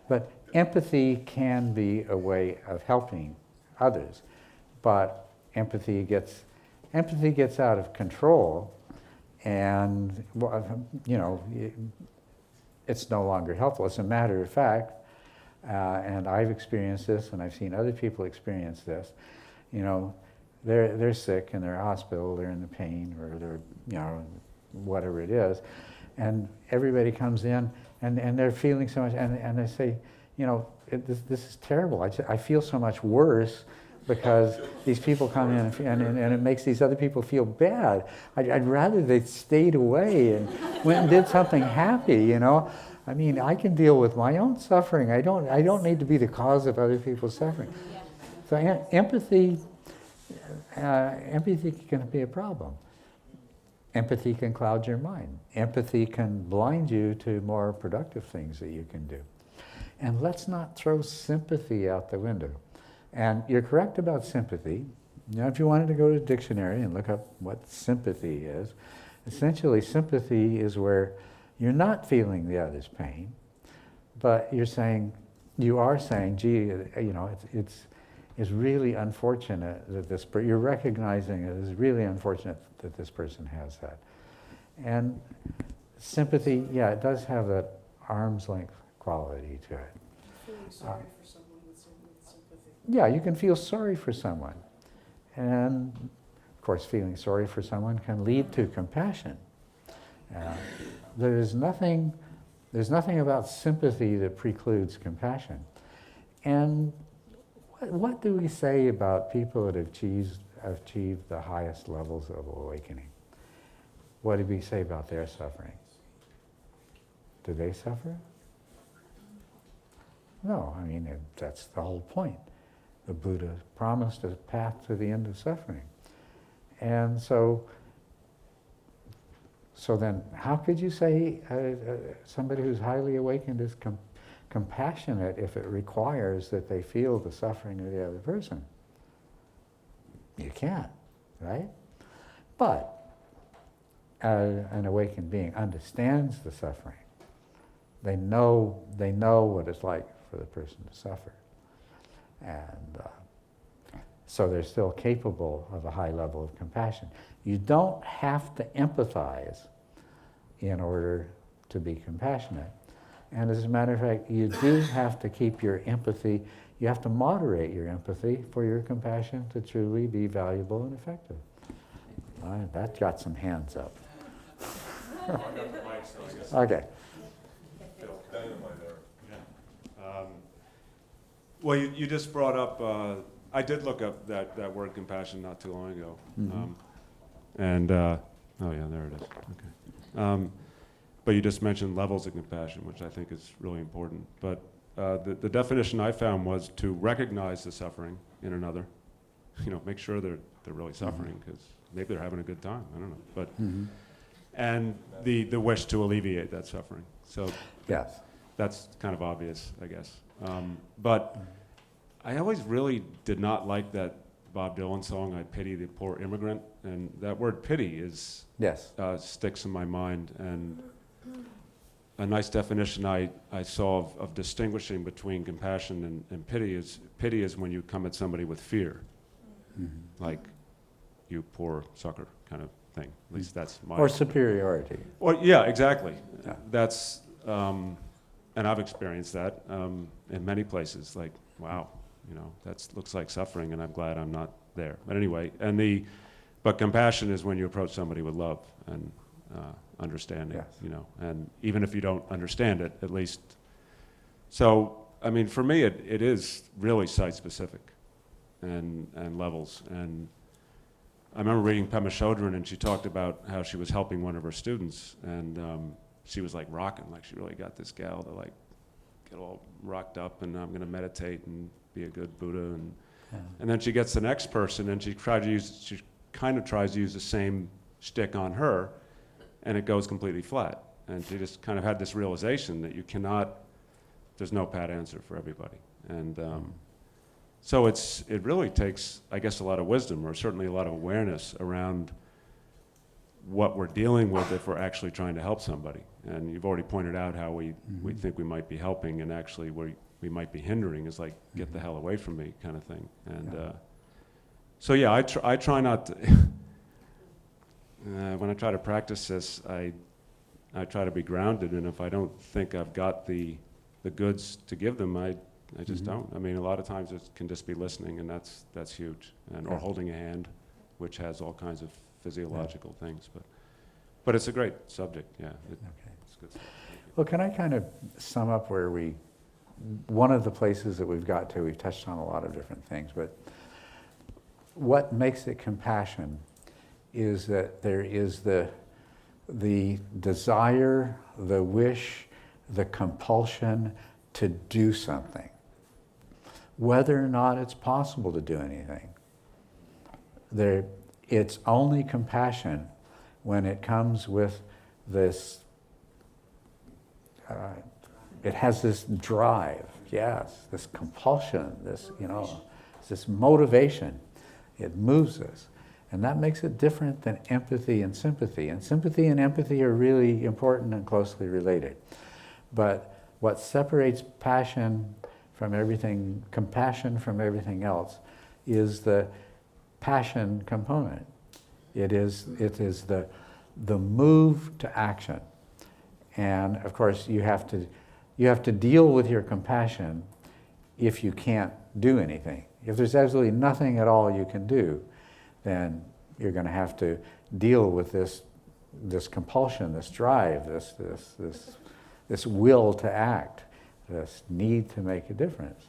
but empathy can be a way of helping others, but empathy gets out of control, and it's no longer helpful. As a matter of fact, and I've experienced this, and I've seen other people experience this. They're sick in their hospital, they're in the pain, or they're whatever it is, and everybody comes in and they're feeling so much, and they say, this is terrible. I feel so much worse because these people come in and it makes these other people feel bad. I'd rather they stayed away and went and did something happy, you know. I mean, I can deal with my own suffering. I don't need to be the cause of other people's suffering. So empathy can be a problem. Empathy can cloud your mind. Empathy can blind you to more productive things that you can do. And let's not throw sympathy out the window. And you're correct about sympathy. Now, if you wanted to go to a dictionary and look up what sympathy is, essentially sympathy is where you're not feeling the other's pain, but you are saying, gee, you know, it's really unfortunate that you're recognizing it is really unfortunate that this person has that. And sympathy, yeah, it does have that arm's length quality to it. Feeling sorry for someone with sympathy. Yeah, you can feel sorry for someone. And of course, feeling sorry for someone can lead to compassion. There's nothing about sympathy that precludes compassion. And what do we say about people that have achieved the highest levels of awakening? What do we say about their suffering? Do they suffer? No, I mean, that's the whole point. The Buddha promised a path to the end of suffering. And so then how could you say somebody who's highly awakened is compassionate if it requires that they feel the suffering of the other person? You can't, right? But an awakened being understands the suffering. They know what it's like for the person to suffer. And so they're still capable of a high level of compassion. You don't have to empathize in order to be compassionate. And as a matter of fact, you do have to keep your empathy, you have to moderate your empathy for your compassion to truly be valuable and effective. That got some hands up. Okay. Well, you just brought up, I did look up that word compassion not too long ago. Mm-hmm. Oh yeah, there it is. Okay. But you just mentioned levels of compassion, which I think is really important. But the definition I found was to recognize the suffering in another, make sure they're really suffering, because maybe they're having a good time, I don't know. But and the wish to alleviate that suffering. So yes, that's kind of obvious, I guess. But I always really did not like that Bob Dylan song, I Pity the Poor Immigrant. And that word pity is sticks in my mind. And a nice definition I saw of distinguishing between compassion and pity is when you come at somebody with fear. Like, you poor sucker kind of thing. At least that's my... Or superiority. Well, yeah, exactly. Yeah. That's... and I've experienced that in many places. Like, wow, that looks like suffering, and I'm glad I'm not there. But anyway, but compassion is when you approach somebody with love and understanding. Yes. And even if you don't understand it, at least. So, I mean, for me, it is really site-specific and levels. And I remember reading Pema Chodron, and she talked about how she was helping one of her students, and she was like rocking, like she really got this gal to like get all rocked up, and I'm going to meditate and be a good Buddha, and then she gets the next person, and she kind of tries to use the same shtick on her, and it goes completely flat. And she just kind of had this realization that there's no pat answer for everybody, and so it really takes, I guess, a lot of wisdom, or certainly a lot of awareness around what we're dealing with if we're actually trying to help somebody. And you've already pointed out how we think we might be helping, and actually we might be hindering. Is like, get the hell away from me kind of thing. And so yeah, I try not to, when I try to practice this, I try to be grounded, and if I don't think I've got the goods to give them, I just don't. I mean, a lot of times it can just be listening, and that's huge, or holding a hand, which has all kinds of physiological things, but it's a great subject. It's good stuff. Well, can I kind of sum up where one of the places that we've got to, we've touched on a lot of different things, but what makes it compassion is that there is the desire, the wish, the compulsion to do something, whether or not it's possible to do anything. It's only compassion when it comes with this, it has this drive, yes, this compulsion, this motivation. It moves us. And that makes it different than empathy and sympathy. And sympathy and empathy are really important and closely related. But what separates passion from everything, compassion from everything else, is the passion component. It is the move to action. And of course you have to deal with your compassion if you can't do anything. If there's absolutely nothing at all you can do, then you're going to have to deal with this compulsion, this drive, this will to act, this need to make a difference.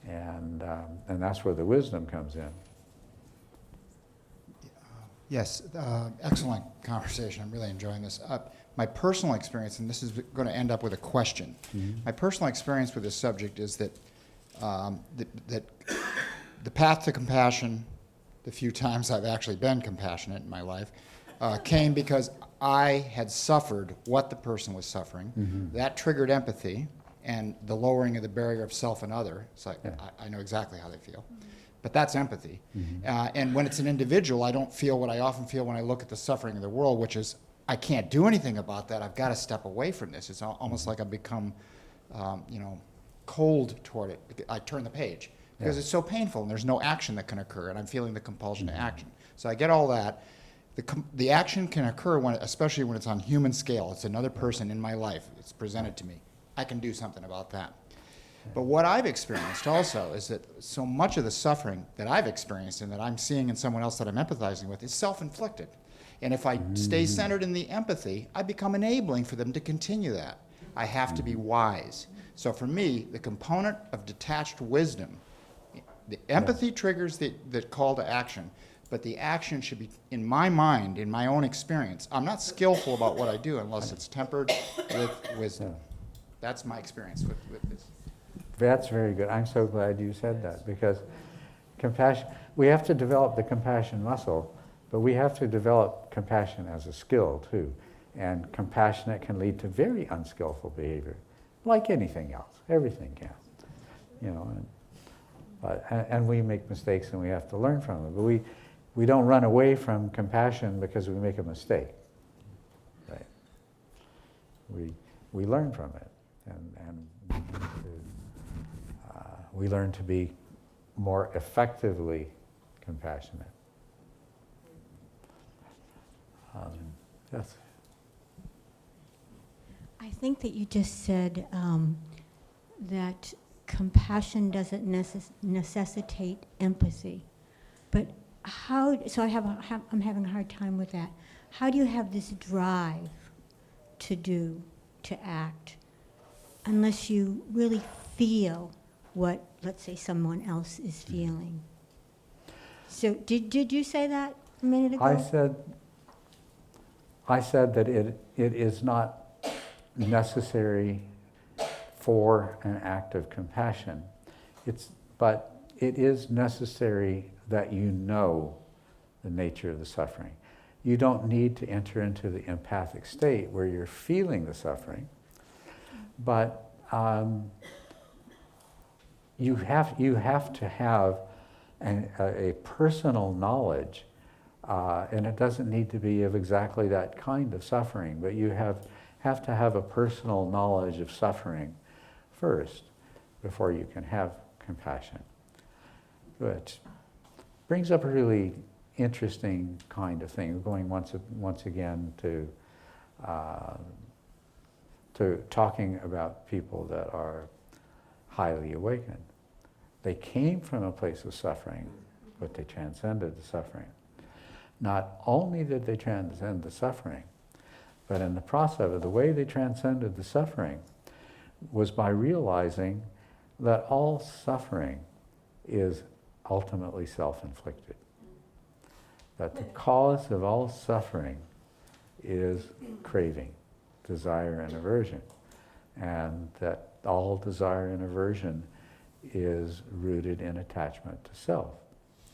And that's where the wisdom comes in. Yes, excellent conversation. I'm really enjoying this. My personal experience, and this is going to end up with a question. Mm-hmm. My personal experience with this subject is that that the path to compassion, the few times I've actually been compassionate in my life, came because I had suffered what the person was suffering. Mm-hmm. That triggered empathy and the lowering of the barrier of self and other. It's like, Yeah. I know exactly how they feel. But that's empathy. Mm-hmm. And when it's an individual, I don't feel what I often feel when I look at the suffering of the world, which is, I can't do anything about that. I've got to step away from this. It's almost like I've become, cold toward it. I turn the page because it's so painful and there's no action that can occur, and I'm feeling the compulsion to action. So I get all that. The action can occur especially when it's on human scale. It's another person in my life. It's presented to me. I can do something about that. But what I've experienced also is that so much of the suffering that I've experienced and that I'm seeing in someone else that I'm empathizing with is self-inflicted. And if I stay centered in the empathy, I become enabling for them to continue that. I have to be wise. So for me, the component of detached wisdom, the empathy triggers the call to action, but the action should be, in my mind, in my own experience, I'm not skillful about what I do unless it's tempered with wisdom. That's my experience with this. That's very good. I'm so glad you said that, because compassion, we have to develop the compassion muscle, but we have to develop compassion as a skill too. And compassionate can lead to very unskillful behavior, like anything else. Everything can, and we make mistakes and we have to learn from them. But we don't run away from compassion because we make a mistake, right? We learn from it, and we learn to be more effectively compassionate. Yes. I think that you just said that compassion doesn't necessitate empathy, but so I'm having a hard time with that. How do you have this drive to act, unless you really feel what, let's say, someone else is feeling? So did you say that a minute ago? I said that it is not necessary for an act of compassion. But it is necessary that you know the nature of the suffering. You don't need to enter into the empathic state where you're feeling the suffering, but you have to have a personal knowledge, and it doesn't need to be of exactly that kind of suffering, but you have to have a personal knowledge of suffering first before you can have compassion. Which brings up a really interesting kind of thing. We're going once again to talking about people that are highly awakened. They came from a place of suffering, but they transcended the suffering. Not only did they transcend the suffering, but in the process of the way they transcended the suffering was by realizing that all suffering is ultimately self-inflicted. That the cause of all suffering is craving, desire and aversion, and that all desire and aversion is rooted in attachment to self,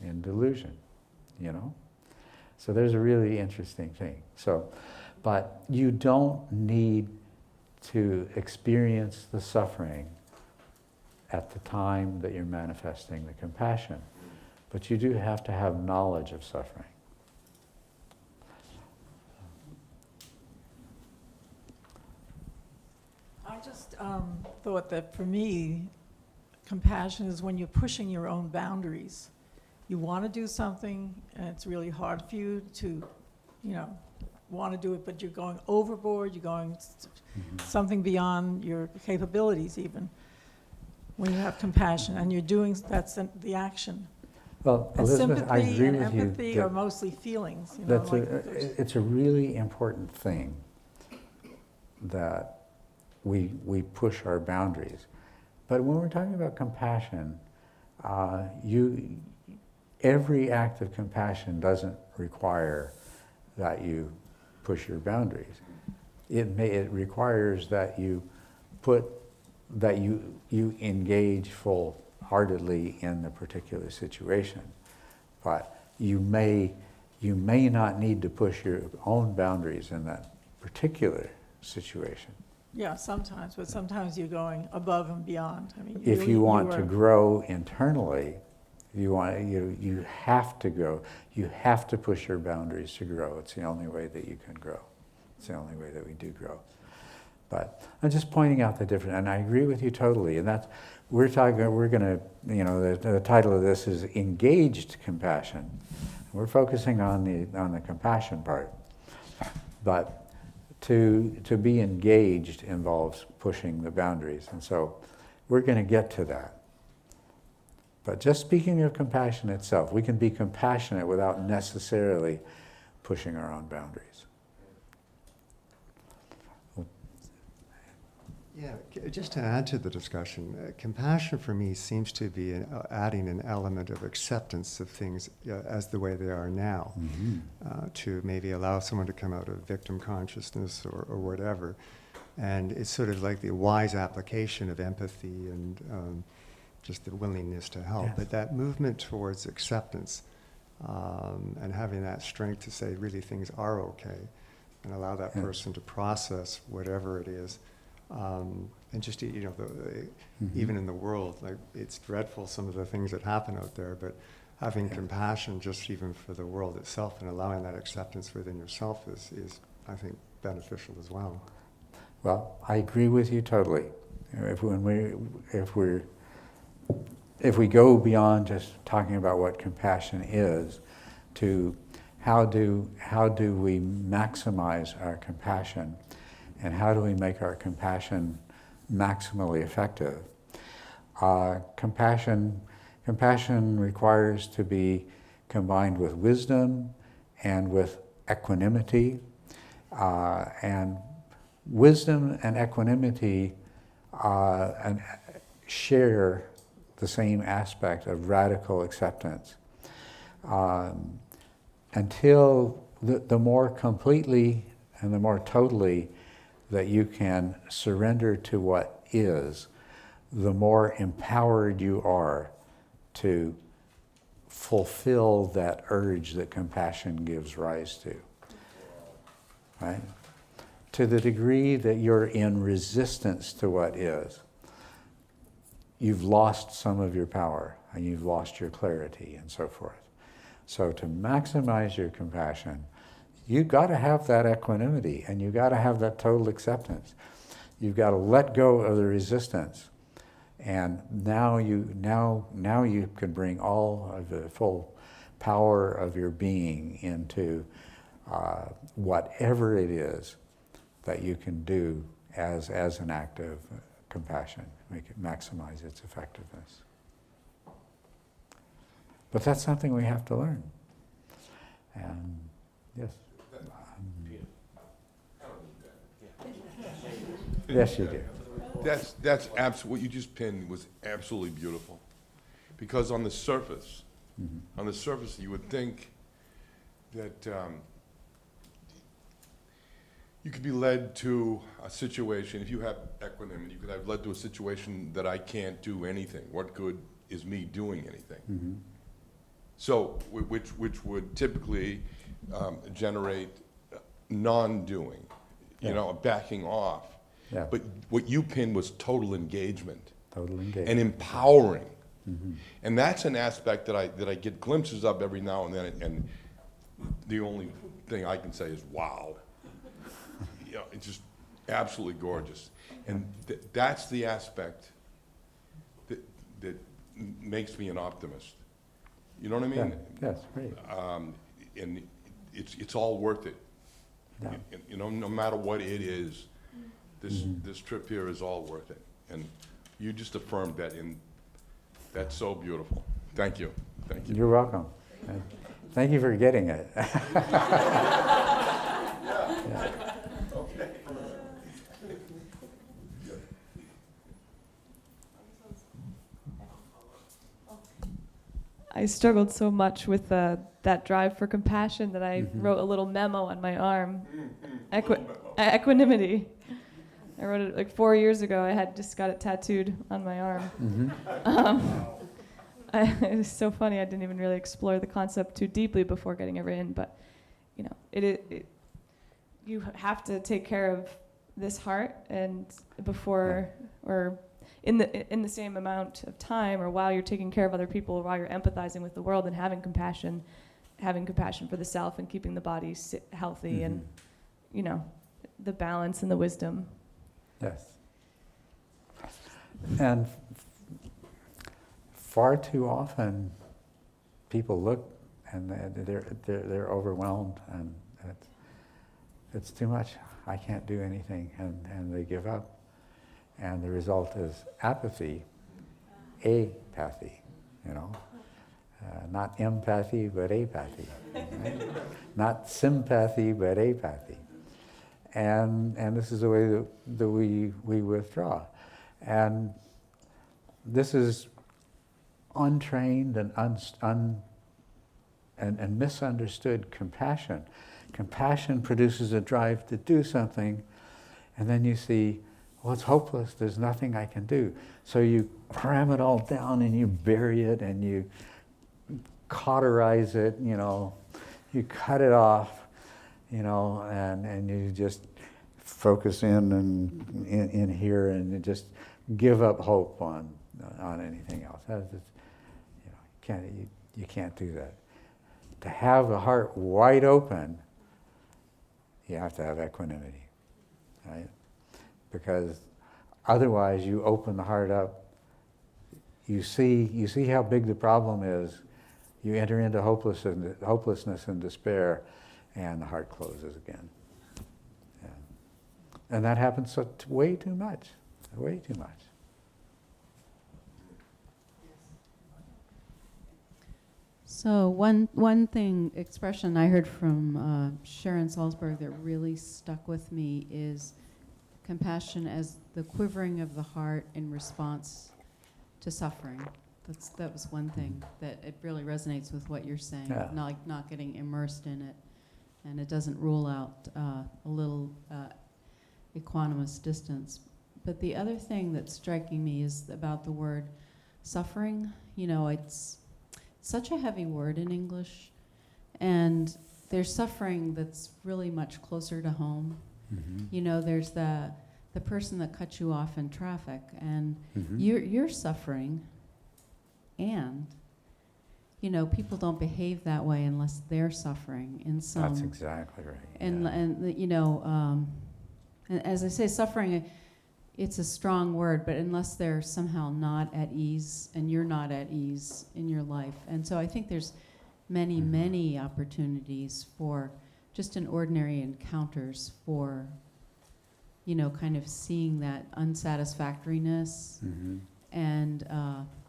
in delusion, you know? So there's a really interesting thing. So, but you don't need to experience the suffering at the time that you're manifesting the compassion, but you do have to have knowledge of suffering. I just thought that for me, compassion is when you're pushing your own boundaries. You want to do something, and it's really hard for you to, want to do it, but you're going overboard, you're going something beyond your capabilities even. When you have compassion, and you're doing, that's the action. Well, And Elizabeth, I sympathy agree and with you. empathy that are mostly feelings. it's a really important thing that we push our boundaries. But when we're talking about compassion, every act of compassion doesn't require that you push your boundaries. It requires that you engage full-heartedly in the particular situation. But you may not need to push your own boundaries in that particular situation. Yeah, sometimes, but sometimes you're going above and beyond. I mean, If you want to grow internally, you have to go. You have to push your boundaries to grow. It's the only way that you can grow. It's the only way that we do grow. But I'm just pointing out the difference, and I agree with you totally. And that's we're going to, the title of this is engaged compassion. We're focusing on the compassion part, but to be engaged involves pushing the boundaries, and so we're going to get to that. But just speaking of compassion itself, we can be compassionate without necessarily pushing our own boundaries. Yeah, just to add to the discussion, compassion for me seems to be adding an element of acceptance of things as the way they are now, to maybe allow someone to come out of victim consciousness or whatever. And it's sort of like the wise application of empathy and just the willingness to help. Yes. But that movement towards acceptance and having that strength to say really things are okay and allow that person to process whatever it is. And just, even in the world, like it's dreadful some of the things that happen out there, but having compassion just even for the world itself and allowing that acceptance within yourself is I think, beneficial as well. Well, I agree with you totally. If we go beyond just talking about what compassion is, to how do we maximize our compassion, and how do we make our compassion maximally effective? Compassion requires to be combined with wisdom and with equanimity. And wisdom and equanimity share the same aspect of radical acceptance. Until the more completely and the more totally that you can surrender to what is, the more empowered you are to fulfill that urge that compassion gives rise to. Right? To the degree that you're in resistance to what is, you've lost some of your power and you've lost your clarity and so forth. So to maximize your compassion, you've got to have that equanimity and you've got to have that total acceptance. You've got to let go of the resistance. And now you can bring all of the full power of your being into whatever it is that you can do as an act of compassion, make it maximize its effectiveness. But that's something we have to learn. And yes. Yes, you do. That's absolutely, what you just pinned was absolutely beautiful. Because on the surface, you would think that you could be led to a situation, if you have equanimity, you could have led to a situation that I can't do anything. What good is me doing anything? So, which would typically generate non-doing, you know, backing off. Yeah. But what you pinned was total engagement. Total engagement. And empowering. And that's an aspect that I get glimpses of every now and then, and the only thing I can say is, wow. You know, it's just absolutely gorgeous. And that's the aspect that makes me an optimist. You know what I mean? Yes, great. And it's all worth it. Yeah. You know, no matter what it is, this trip here is all worth it. And you just affirmed that, and that's so beautiful. Thank you. Thank you. You're welcome. Thank you for getting it. I struggled so much with that drive for compassion that I wrote a little memo on my arm. Equanimity. I wrote it like 4 years ago. I had just got it tattooed on my arm. It was so funny. I didn't even really explore the concept too deeply before getting it written. But you know, you have to take care of this heart, and before or in the same amount of time, or while you're taking care of other people, or while you're empathizing with the world and having compassion for the self and keeping the body healthy, and you know, the balance and the wisdom. Yes. And far too often, people look and they're overwhelmed, and it's too much. I can't do anything, and they give up. And the result is apathy, apathy, you know. Not empathy, but apathy. Right? Not sympathy, but apathy. And this is the way that we withdraw. And this is untrained and and misunderstood compassion. Compassion produces a drive to do something, and then you see, well, it's hopeless, there's nothing I can do. So you cram it all down and you bury it and you cauterize it, you know, you cut it off, you know, and you just focus in here, and you just give up hope on anything else. That's just, you know, you can't do that. To have the heart wide open, you have to have equanimity, right? Because otherwise you open the heart up, you see how big the problem is, you enter into hopelessness and despair, and the heart closes again. Yeah. And that happens way too much, way too much. So one expression I heard from Sharon Salzberg that really stuck with me is compassion as the quivering of the heart in response to suffering. That was one thing that it really resonates with what you're saying. Yeah. Not getting immersed in it, and it doesn't rule out a little equanimous distance. But the other thing that's striking me is about the word suffering. You know, it's such a heavy word in English, and there's suffering that's really much closer to home. You know, there's the person that cuts you off in traffic, and you're suffering, and you know, people don't behave that way unless they're suffering in some. That's exactly right. And you know, and as I say, suffering, it's a strong word, but unless they're somehow not at ease, and you're not at ease in your life. And so I think there's many opportunities for just in ordinary encounters for, you know, kind of seeing that unsatisfactoriness and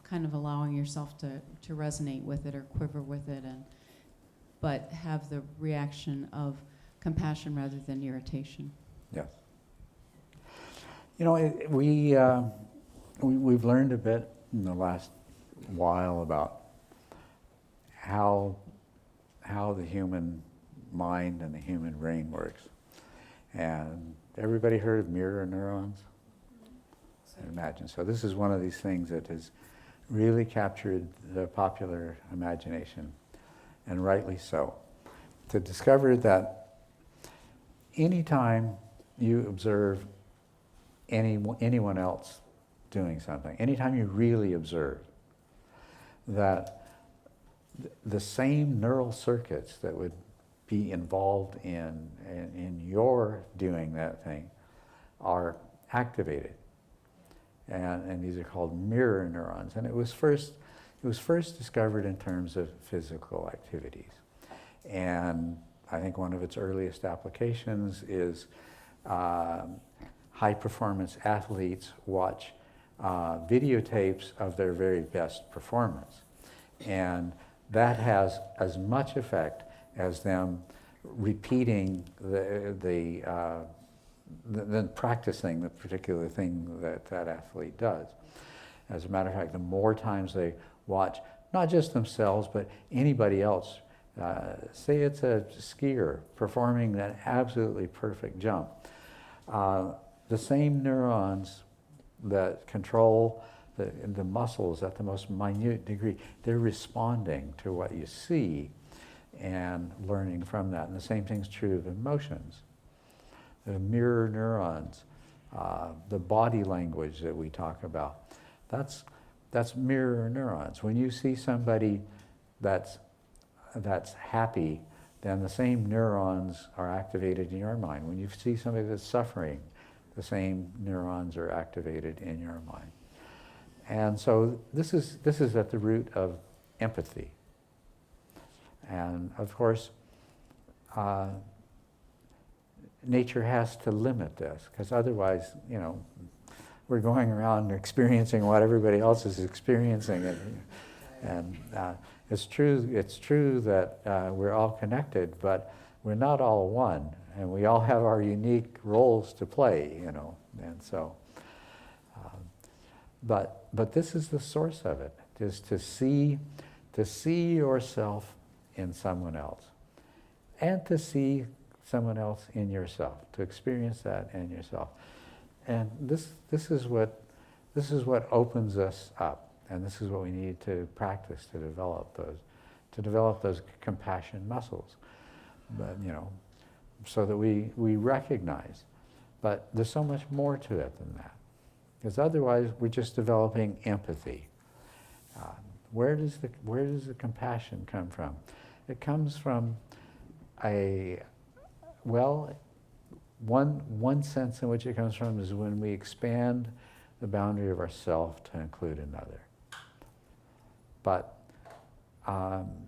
kind of allowing yourself to resonate with it or quiver with it, but have the reaction of compassion rather than irritation. Yes. You know, we've learned a bit in the last while about how the human mind and the human brain works. And everybody heard of mirror neurons? I imagine. So this is one of these things that has really captured the popular imagination, and rightly so. To discover that anytime you observe anyone else doing something, anytime you really observe, that the same neural circuits that would be involved in your doing that thing are activated. And these are called mirror neurons. And it was first discovered in terms of physical activities. And I think one of its earliest applications is high performance athletes watch videotapes of their very best performance. And that has as much effect as them repeating than practicing the particular thing that athlete does. As a matter of fact, the more times they watch, not just themselves, but anybody else, say it's a skier performing that absolutely perfect jump, the same neurons that control the muscles at the most minute degree, they're responding to what you see and learning from that. And the same thing's true of emotions. The mirror neurons, the body language that we talk about, that's mirror neurons. When you see somebody that's happy, then the same neurons are activated in your mind. When you see somebody that's suffering, the same neurons are activated in your mind. And so this is at the root of empathy. And of course, nature has to limit this, because otherwise, we're going around experiencing what everybody else is experiencing. And it's true that we're all connected, but we're not all one, and we all have our unique roles to play, and so. But this is the source of it, is to see yourself in someone else, and to see someone else in yourself, to experience that in yourself. And this is what opens us up, and this is what we need to practice to develop those compassion muscles, but, so that we recognize. But there's so much more to it than that, because otherwise we're just developing empathy. Where does the compassion come from? It comes from one sense in which it comes from is when we expand the boundary of ourself to include another. But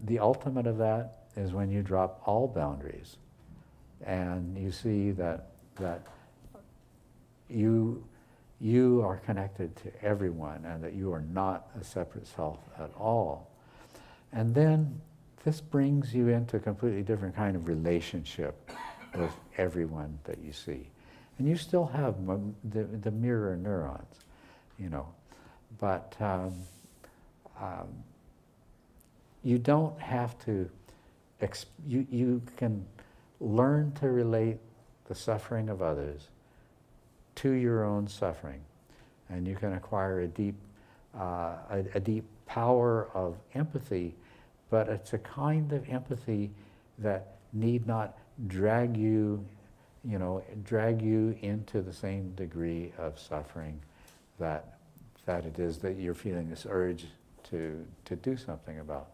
the ultimate of that is when you drop all boundaries and you see that you are connected to everyone and that you are not a separate self at all. And then this brings you into a completely different kind of relationship with everyone that you see. And you still have the mirror neurons, but you don't have to, you can learn to relate the suffering of others to your own suffering, and you can acquire a deep power of empathy, but it's a kind of empathy that need not drag you into the same degree of suffering that it is that you're feeling this urge to do something about.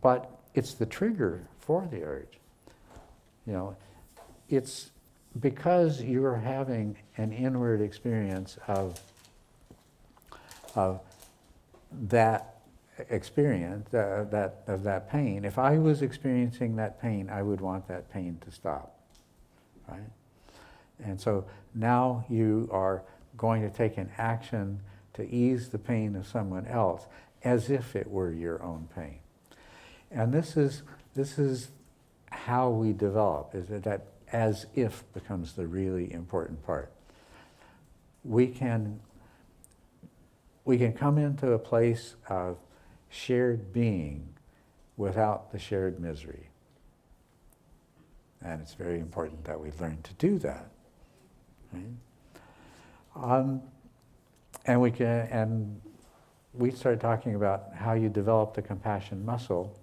But it's the trigger for the urge. It's because you're having an inward experience of that experience, of that pain. If I was experiencing that pain, I would want that pain to stop, right? And so now you are going to take an action to ease the pain of someone else as if it were your own pain. And this is how we develop, is that as if becomes the really important part. We can we can come into a place of shared being without the shared misery. And it's very important that we learn to do that. Right? And we started talking about how you develop the compassion muscle,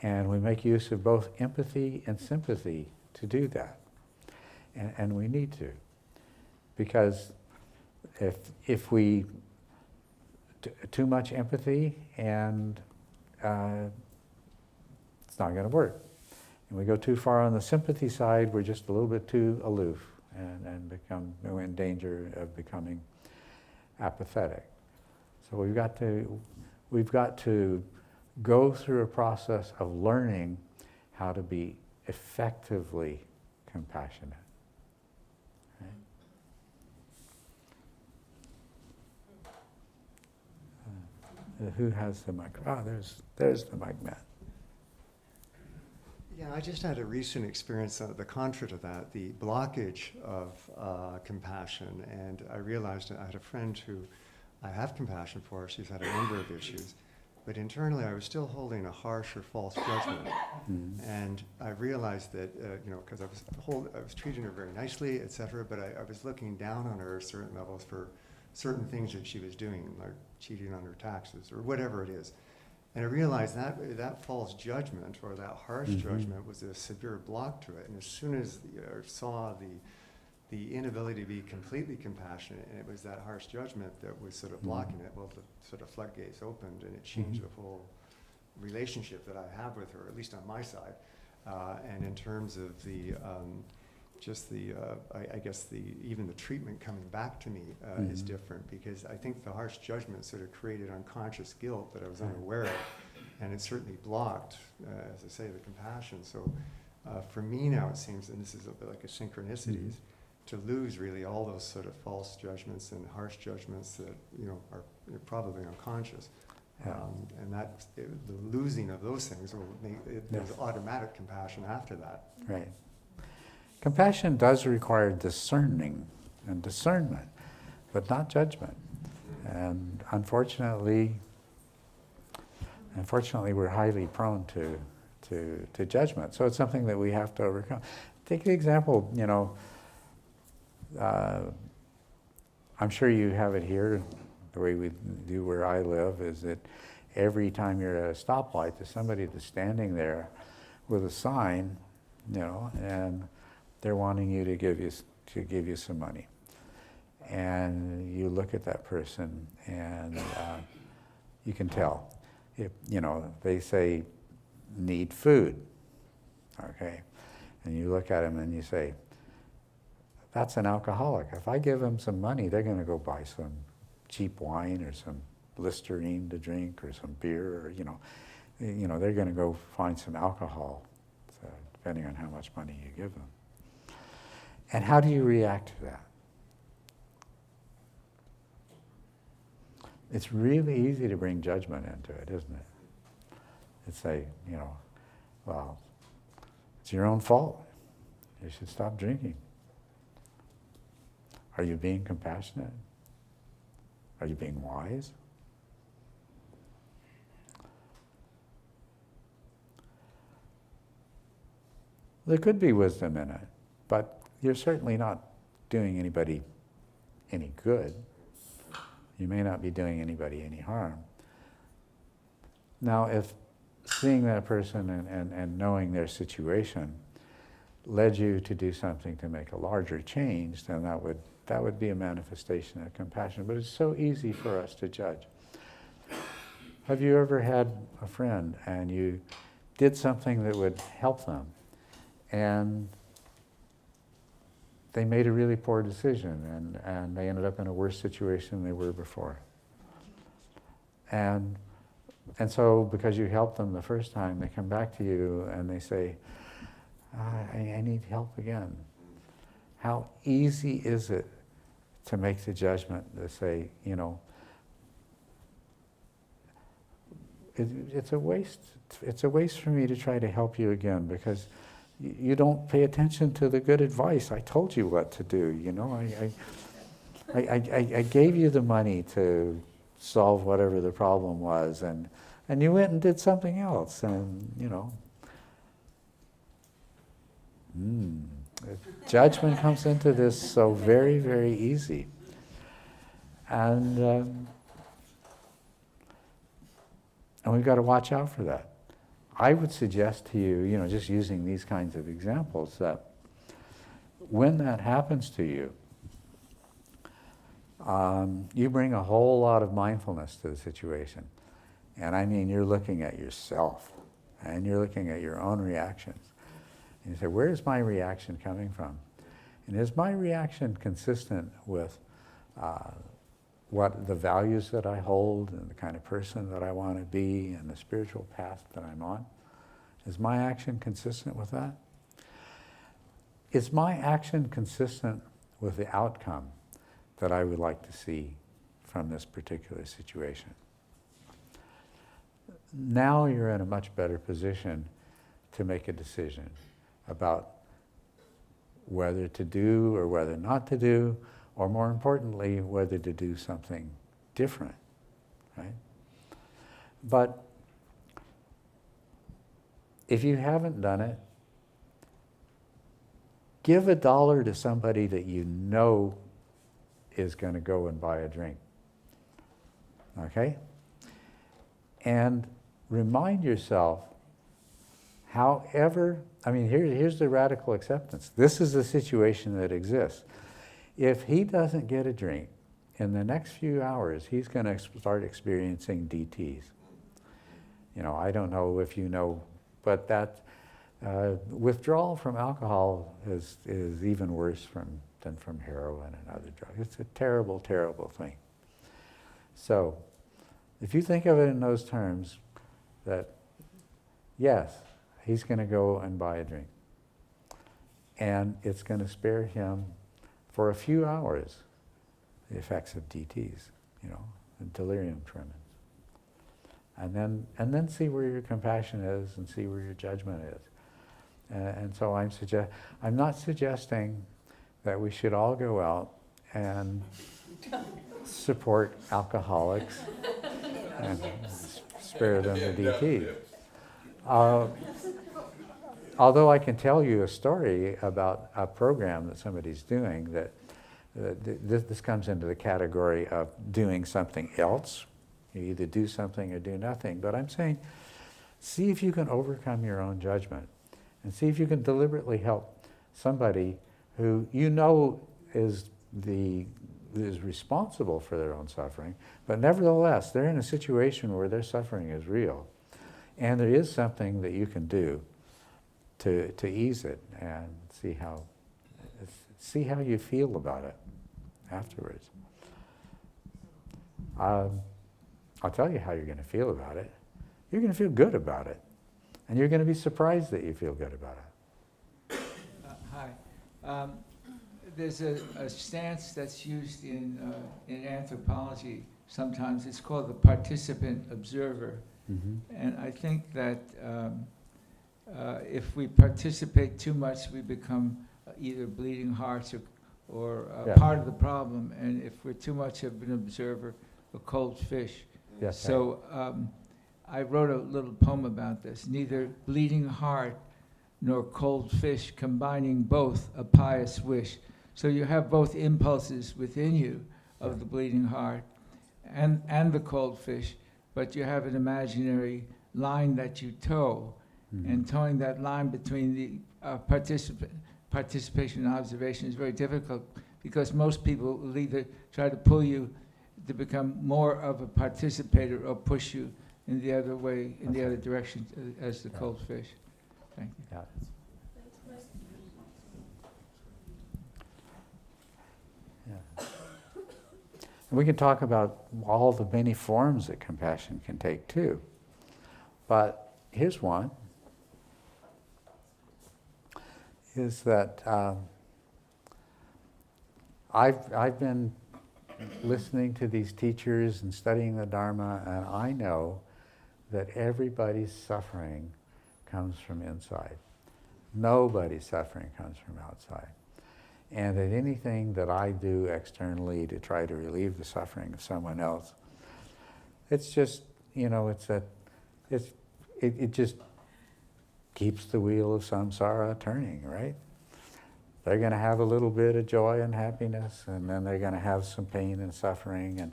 and we make use of both empathy and sympathy to do that. And we need to. Because if we too much empathy, and it's not going to work. And we go too far on the sympathy side, we're just a little bit too aloof and we're in danger of becoming apathetic. So we've got to go through a process of learning how to be effectively compassionate. Who has the mic? Ah, there's the mic man. Yeah, I just had a recent experience, the contra to that, the blockage of compassion, and I realized I had a friend who I have compassion for. She's had a number of issues, but internally I was still holding a harsh or false judgment. And I realized that, because I was treating her very nicely, etc., but I was looking down on her at certain levels for certain things that she was doing, like cheating on her taxes or whatever it is. And I realized that false judgment or that harsh judgment was a severe block to it. And as soon as I saw the inability to be completely compassionate, and it was that harsh judgment that was sort of blocking it, well, the sort of floodgates opened, and it changed the whole relationship that I have with her, at least on my side. And in terms of even the treatment coming back to me is different, because I think the harsh judgment sort of created unconscious guilt that I was unaware of, and it certainly blocked, as I say, the compassion. So for me now it seems, and this is a bit like a synchronicities, to lose really all those sort of false judgments and harsh judgments that are probably unconscious. And the losing of those things will make there's automatic compassion after that. Right. Compassion does require discerning and discernment, but not judgment. And unfortunately, we're highly prone to judgment. So it's something that we have to overcome. Take the example, I'm sure you have it here, the way we do where I live, is that every time you're at a stoplight, there's somebody that's standing there with a sign, and they're wanting you to give you some money. And you look at that person, and you can tell. They say, need food, okay? And you look at them and you say, that's an alcoholic. If I give them some money, they're going to go buy some cheap wine or some Listerine to drink or some beer, or they're going to go find some alcohol, depending on how much money you give them. And how do you react to that? It's really easy to bring judgment into it, isn't it? It's say, well, it's your own fault. You should stop drinking. Are you being compassionate? Are you being wise? There could be wisdom in it, but you're certainly not doing anybody any good. You may not be doing anybody any harm. Now, if seeing that person and knowing their situation led you to do something to make a larger change, then that would be a manifestation of compassion. But it's so easy for us to judge. Have you ever had a friend and you did something that would help them, and they made a really poor decision, and they ended up in a worse situation than they were before? And so because you helped them the first time, they come back to you and they say, I need help again. How easy is it to make the judgment to say, it's a waste. It's a waste for me to try to help you again, because you don't pay attention to the good advice. I told you what to do. I gave you the money to solve whatever the problem was, and you went and did something else, and judgment comes into this so very, very easy. And we've got to watch out for that. I would suggest to you, just using these kinds of examples, that when that happens to you, you bring a whole lot of mindfulness to the situation. And I mean, you're looking at yourself, and you're looking at your own reactions. And you say, where is my reaction coming from? And is my reaction consistent with what the values that I hold and the kind of person that I want to be and the spiritual path that I'm on? Is my action consistent with that? Is my action consistent with the outcome that I would like to see from this particular situation? Now you're in a much better position to make a decision about whether to do or whether not to do, or more importantly, whether to do something different, right? But if you haven't done it, give $1 to somebody that you know is going to go and buy a drink, okay? And remind yourself, here's the radical acceptance. This is the situation that exists. If he doesn't get a drink, in the next few hours, he's going to start experiencing DTs. I don't know if you know, but that withdrawal from alcohol is even worse than from heroin and other drugs. It's a terrible, terrible thing. So, if you think of it in those terms, that yes, he's going to go and buy a drink, and it's going to spare him for a few hours the effects of DTs, and delirium tremens. And then see where your compassion is and see where your judgment is. And so I'm not suggesting that we should all go out and support alcoholics and spare them the DT. Although I can tell you a story about a program that somebody's doing that this comes into the category of doing something else. You either do something or do nothing. But I'm saying, see if you can overcome your own judgment, and see if you can deliberately help somebody who is responsible for their own suffering, but nevertheless, they're in a situation where their suffering is real. And there is something that you can do to ease it, and see how you feel about it afterwards. I'll tell you how you're going to feel about it. You're going to feel good about it. And you're going to be surprised that you feel good about it. Hi. There's a stance that's used in anthropology sometimes. It's called the participant observer. Mm-hmm. And I think that if we participate too much, we become either bleeding hearts or part of the problem. And if we're too much of an observer, a cold fish. Yes. So I wrote a little poem about this. Neither bleeding heart nor cold fish, combining both a pious wish. So you have both impulses within you of the bleeding heart and the cold fish, but you have an imaginary line that you tow. Mm-hmm. And towing that line between the participation and observation is very difficult, because most people will either try to pull you to become more of a participator or push you in the other way, in the other direction as the cold fish. Thank you. Yeah. Yeah. And we can talk about all the many forms that compassion can take too. But here's one, is that I've been listening to these teachers and studying the Dharma, and I know that everybody's suffering comes from inside. Nobody's suffering comes from outside. And that anything that I do externally to try to relieve the suffering of someone else It's just, it just keeps the wheel of samsara turning, right? They're going to have a little bit of joy and happiness, and then they're going to have some pain and suffering, and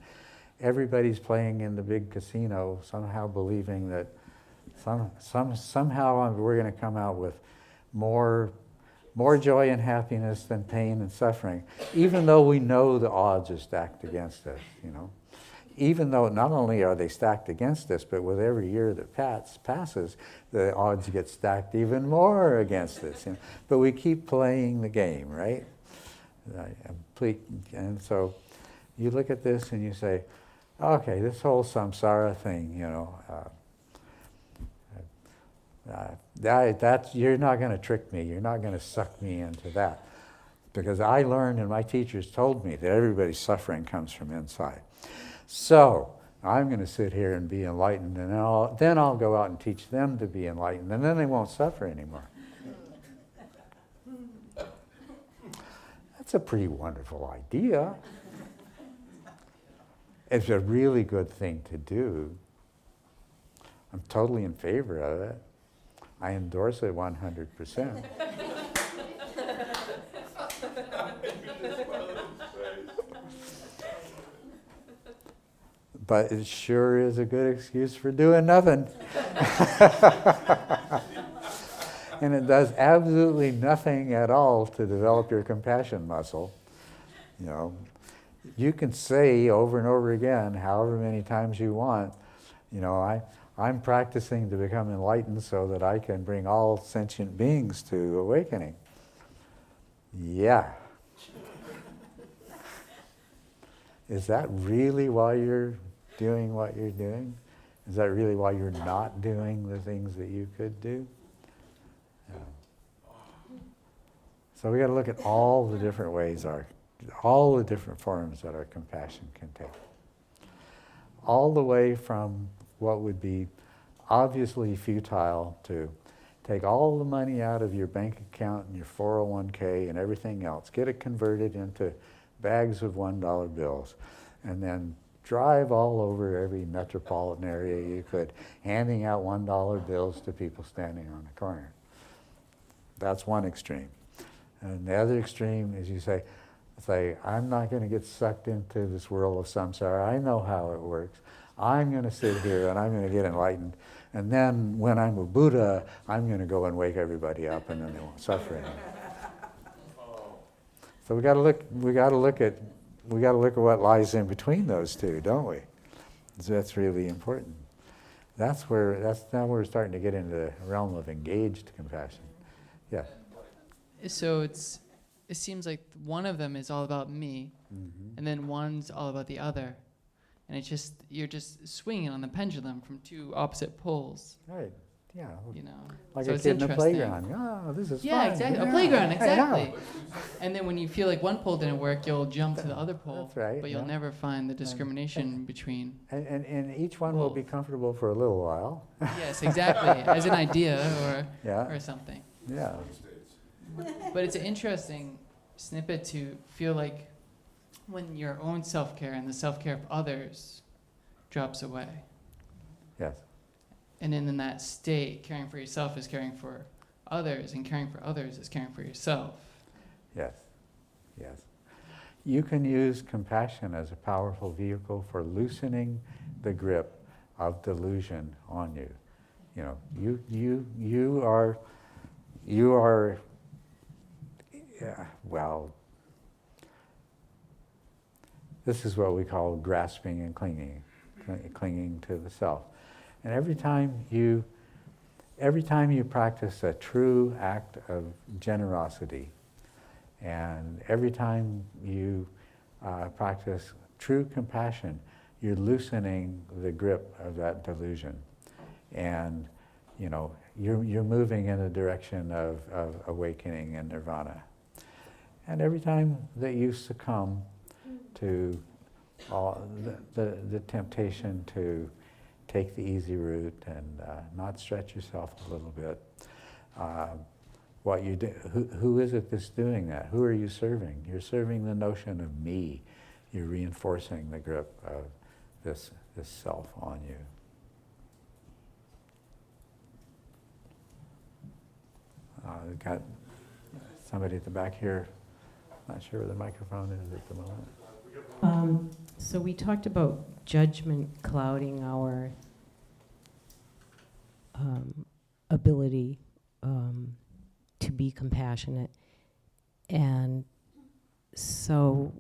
everybody's playing in the big casino, somehow believing that somehow we're going to come out with more joy and happiness than pain and suffering, even though we know the odds are stacked against us, Even though not only are they stacked against us, but with every year that passes, the odds get stacked even more against us. But we keep playing the game, right? And so you look at this and you say, okay, this whole samsara thing, you're not going to trick me. You're not going to suck me into that. Because I learned and my teachers told me that everybody's suffering comes from inside. So I'm going to sit here and be enlightened, and then I'll go out and teach them to be enlightened, and then they won't suffer anymore. That's a pretty wonderful idea. It's a really good thing to do. I'm totally in favor of it. I endorse it 100%. But it sure is a good excuse for doing nothing. And it does absolutely nothing at all to develop your compassion muscle. You can say over and over again, however many times you want, I'm practicing to become enlightened so that I can bring all sentient beings to awakening. Yeah. Is that really why you're doing what you're doing? Is that really why you're not doing the things that you could do? So we got to look at all the different ways, all the different forms that our compassion can take. All the way from what would be obviously futile to take all the money out of your bank account and your 401k and everything else, get it converted into bags of $1 bills, and then drive all over every metropolitan area you could, handing out $1 bills to people standing on the corner. That's one extreme. And the other extreme is you say, I'm not going to get sucked into this world of samsara. I know how it works. I'm going to sit here and I'm going to get enlightened. And then when I'm a Buddha, I'm going to go and wake everybody up, and then they won't suffer anymore. So we got to look at what lies in between those two, don't we? So that's really important. That's now we're starting to get into the realm of engaged compassion. Yeah. So it seems like one of them is all about me, and then one's all about the other, and you're just swinging on the pendulum from two opposite poles. Right. Yeah. Like so a it's kid in a interesting. playground. Oh, this is fun. Yeah, exactly. Yeah. A playground, exactly. Yeah. And then when you feel like one pole didn't work, you'll jump to the other pole. That's right. But you'll never find the discrimination between. And each one will be comfortable for a little while. Yes, exactly. As an idea or something. Yeah. But it's an interesting snippet to feel like when your own self-care and the self-care of others drops away. Yes. And then in that state, caring for yourself is caring for others, and caring for others is caring for yourself. Yes. Yes. You can use compassion as a powerful vehicle for loosening the grip of delusion on you. You are this is what we call grasping and clinging to the self. And every time you practice a true act of generosity, and every time you practice true compassion, you're loosening the grip of that delusion. And you're moving in the direction of awakening and nirvana. And every time that you succumb to the temptation to take the easy route and not stretch yourself a little bit, what you do, who is it that's doing that? Who are you serving? You're serving the notion of me. You're reinforcing the grip of this self on you. We've got somebody at the back here. Not sure where the microphone is at the moment. So we talked about judgment clouding our ability to be compassionate. And so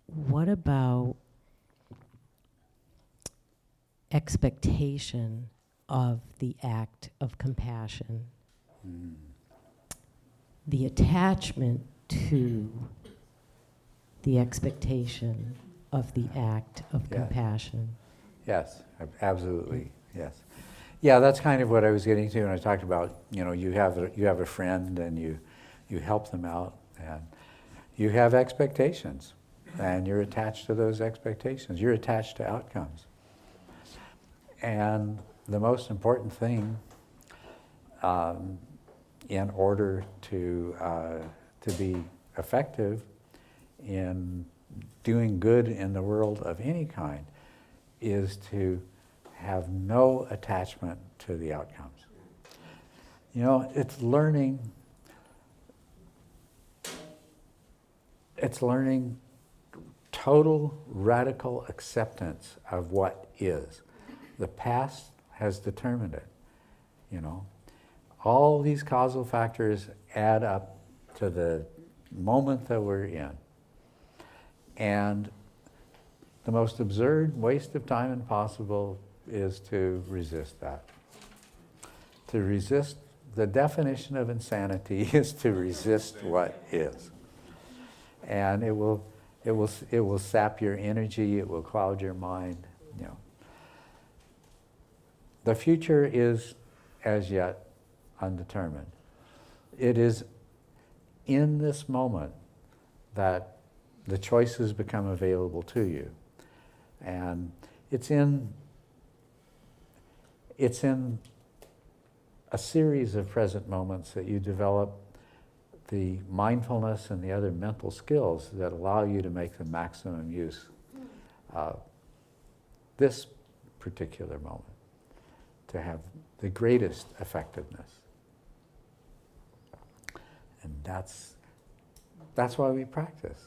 what about expectation of the act of compassion? The attachment to the expectation of the act of compassion. Yes, absolutely, yes. Yeah, that's kind of what I was getting to when I talked about, you have a friend and you help them out, and you have expectations, and you're attached to those expectations. You're attached to outcomes. And the most important thing in order to be effective in doing good in the world of any kind is to have no attachment to the outcomes. It's learning total radical acceptance of what is. The past has determined it, All these causal factors add up to the moment that we're in. And the most absurd waste of time impossible is to resist that. To resist, the definition of insanity is to resist what is. And it will sap your energy, it will cloud your mind, The future is as yet undetermined. It is in this moment that the choices become available to you. And it's in a series of present moments that you develop the mindfulness and the other mental skills that allow you to make the maximum use of this particular moment, to have the greatest effectiveness. And that's why we practice.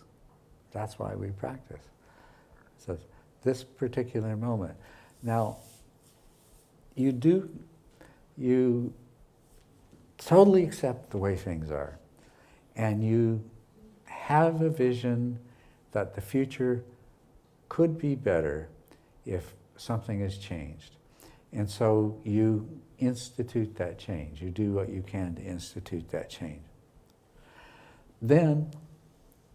That's why we practice. So this particular moment. Now, you totally accept the way things are, and you have a vision that the future could be better if something has changed. And so you institute that change. You do what you can to institute that change. Then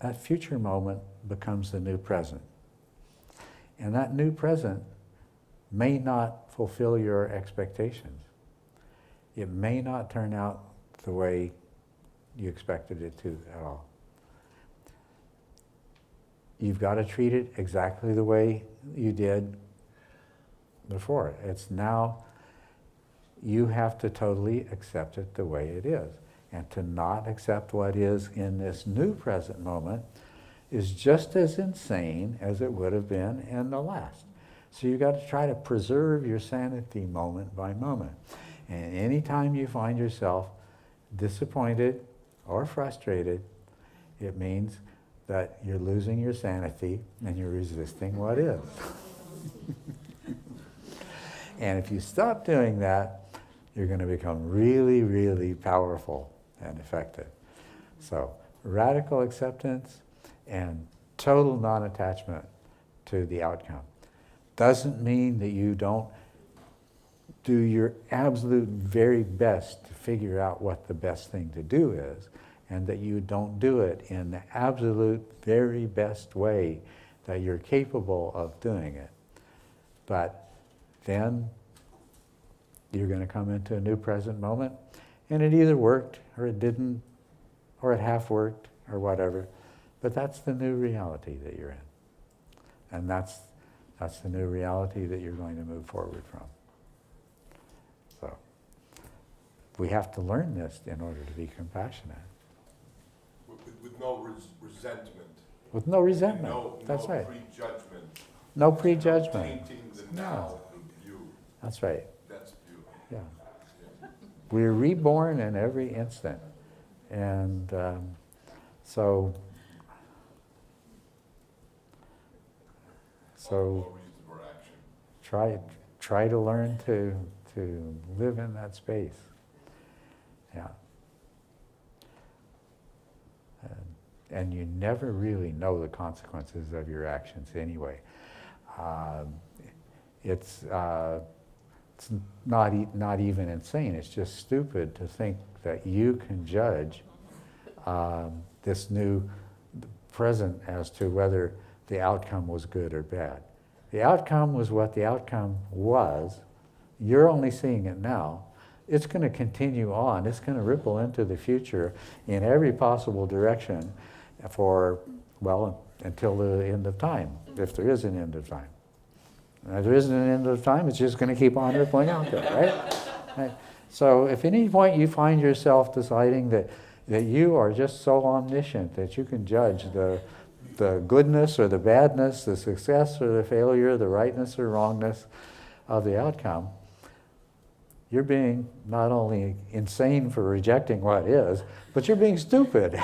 that future moment becomes the new present. And that new present may not fulfill your expectations. It may not turn out the way you expected it to at all. You've got to treat it exactly the way you did before. It's now, you have to totally accept it the way it is. And to not accept what is in this new present moment is just as insane as it would have been in the last. So you've got to try to preserve your sanity moment by moment. And anytime you find yourself disappointed or frustrated, it means that you're losing your sanity and you're resisting what is. And if you stop doing that, you're going to become really, really powerful and effective. So, radical acceptance and total non-attachment to the outcome. Doesn't mean that you don't do your absolute very best to figure out what the best thing to do is, and that you don't do it in the absolute very best way that you're capable of doing it. But then you're going to come into a new present moment, and it either worked or it didn't, or it half worked or whatever. But that's the new reality that you're in. And that's the new reality that you're going to move forward from. So we have to learn this in order to be compassionate. With no resentment. With no resentment. That's no right. prejudgment. No prejudgment. No taintings now you. That's right. That's beautiful. Yeah. We're reborn in every instant. And so try to learn to live in that space. Yeah. And you never really know the consequences of your actions anyway. It's not even insane. It's just stupid to think that you can judge this new present as to whether the outcome was good or bad. The outcome was what the outcome was. You're only seeing it now. It's going to continue on. It's going to ripple into the future in every possible direction for, well, until the end of time, if there is an end of time. And if there isn't an end of time, it's just going to keep on rippling out there, right? So if at any point you find yourself deciding that you are just so omniscient that you can judge the goodness or the badness, the success or the failure, the rightness or wrongness of the outcome, you're being not only insane for rejecting what is, but you're being stupid.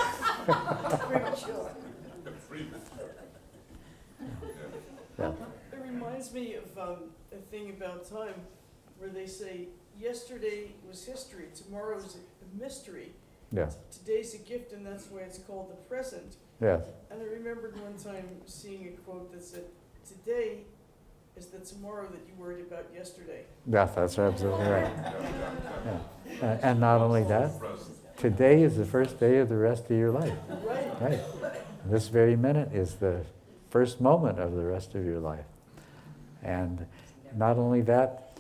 Yeah. It reminds me of a thing about time where they say yesterday was history, tomorrow is a mystery. Yeah. Today's a gift, and that's why it's called the present. Yes. And I remembered one time seeing a quote that said, today is the tomorrow that you worried about yesterday. Yeah, that's absolutely right. Yeah. And not only that, today is the first day of the rest of your life. Right. This very minute is the first moment of the rest of your life. And not only that,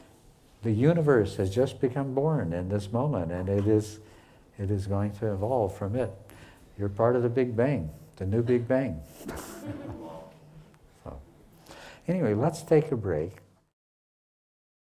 the universe has just become born in this moment, and it is going to evolve from it. You're part of the Big Bang, the new Big Bang. So, anyway, let's take a break.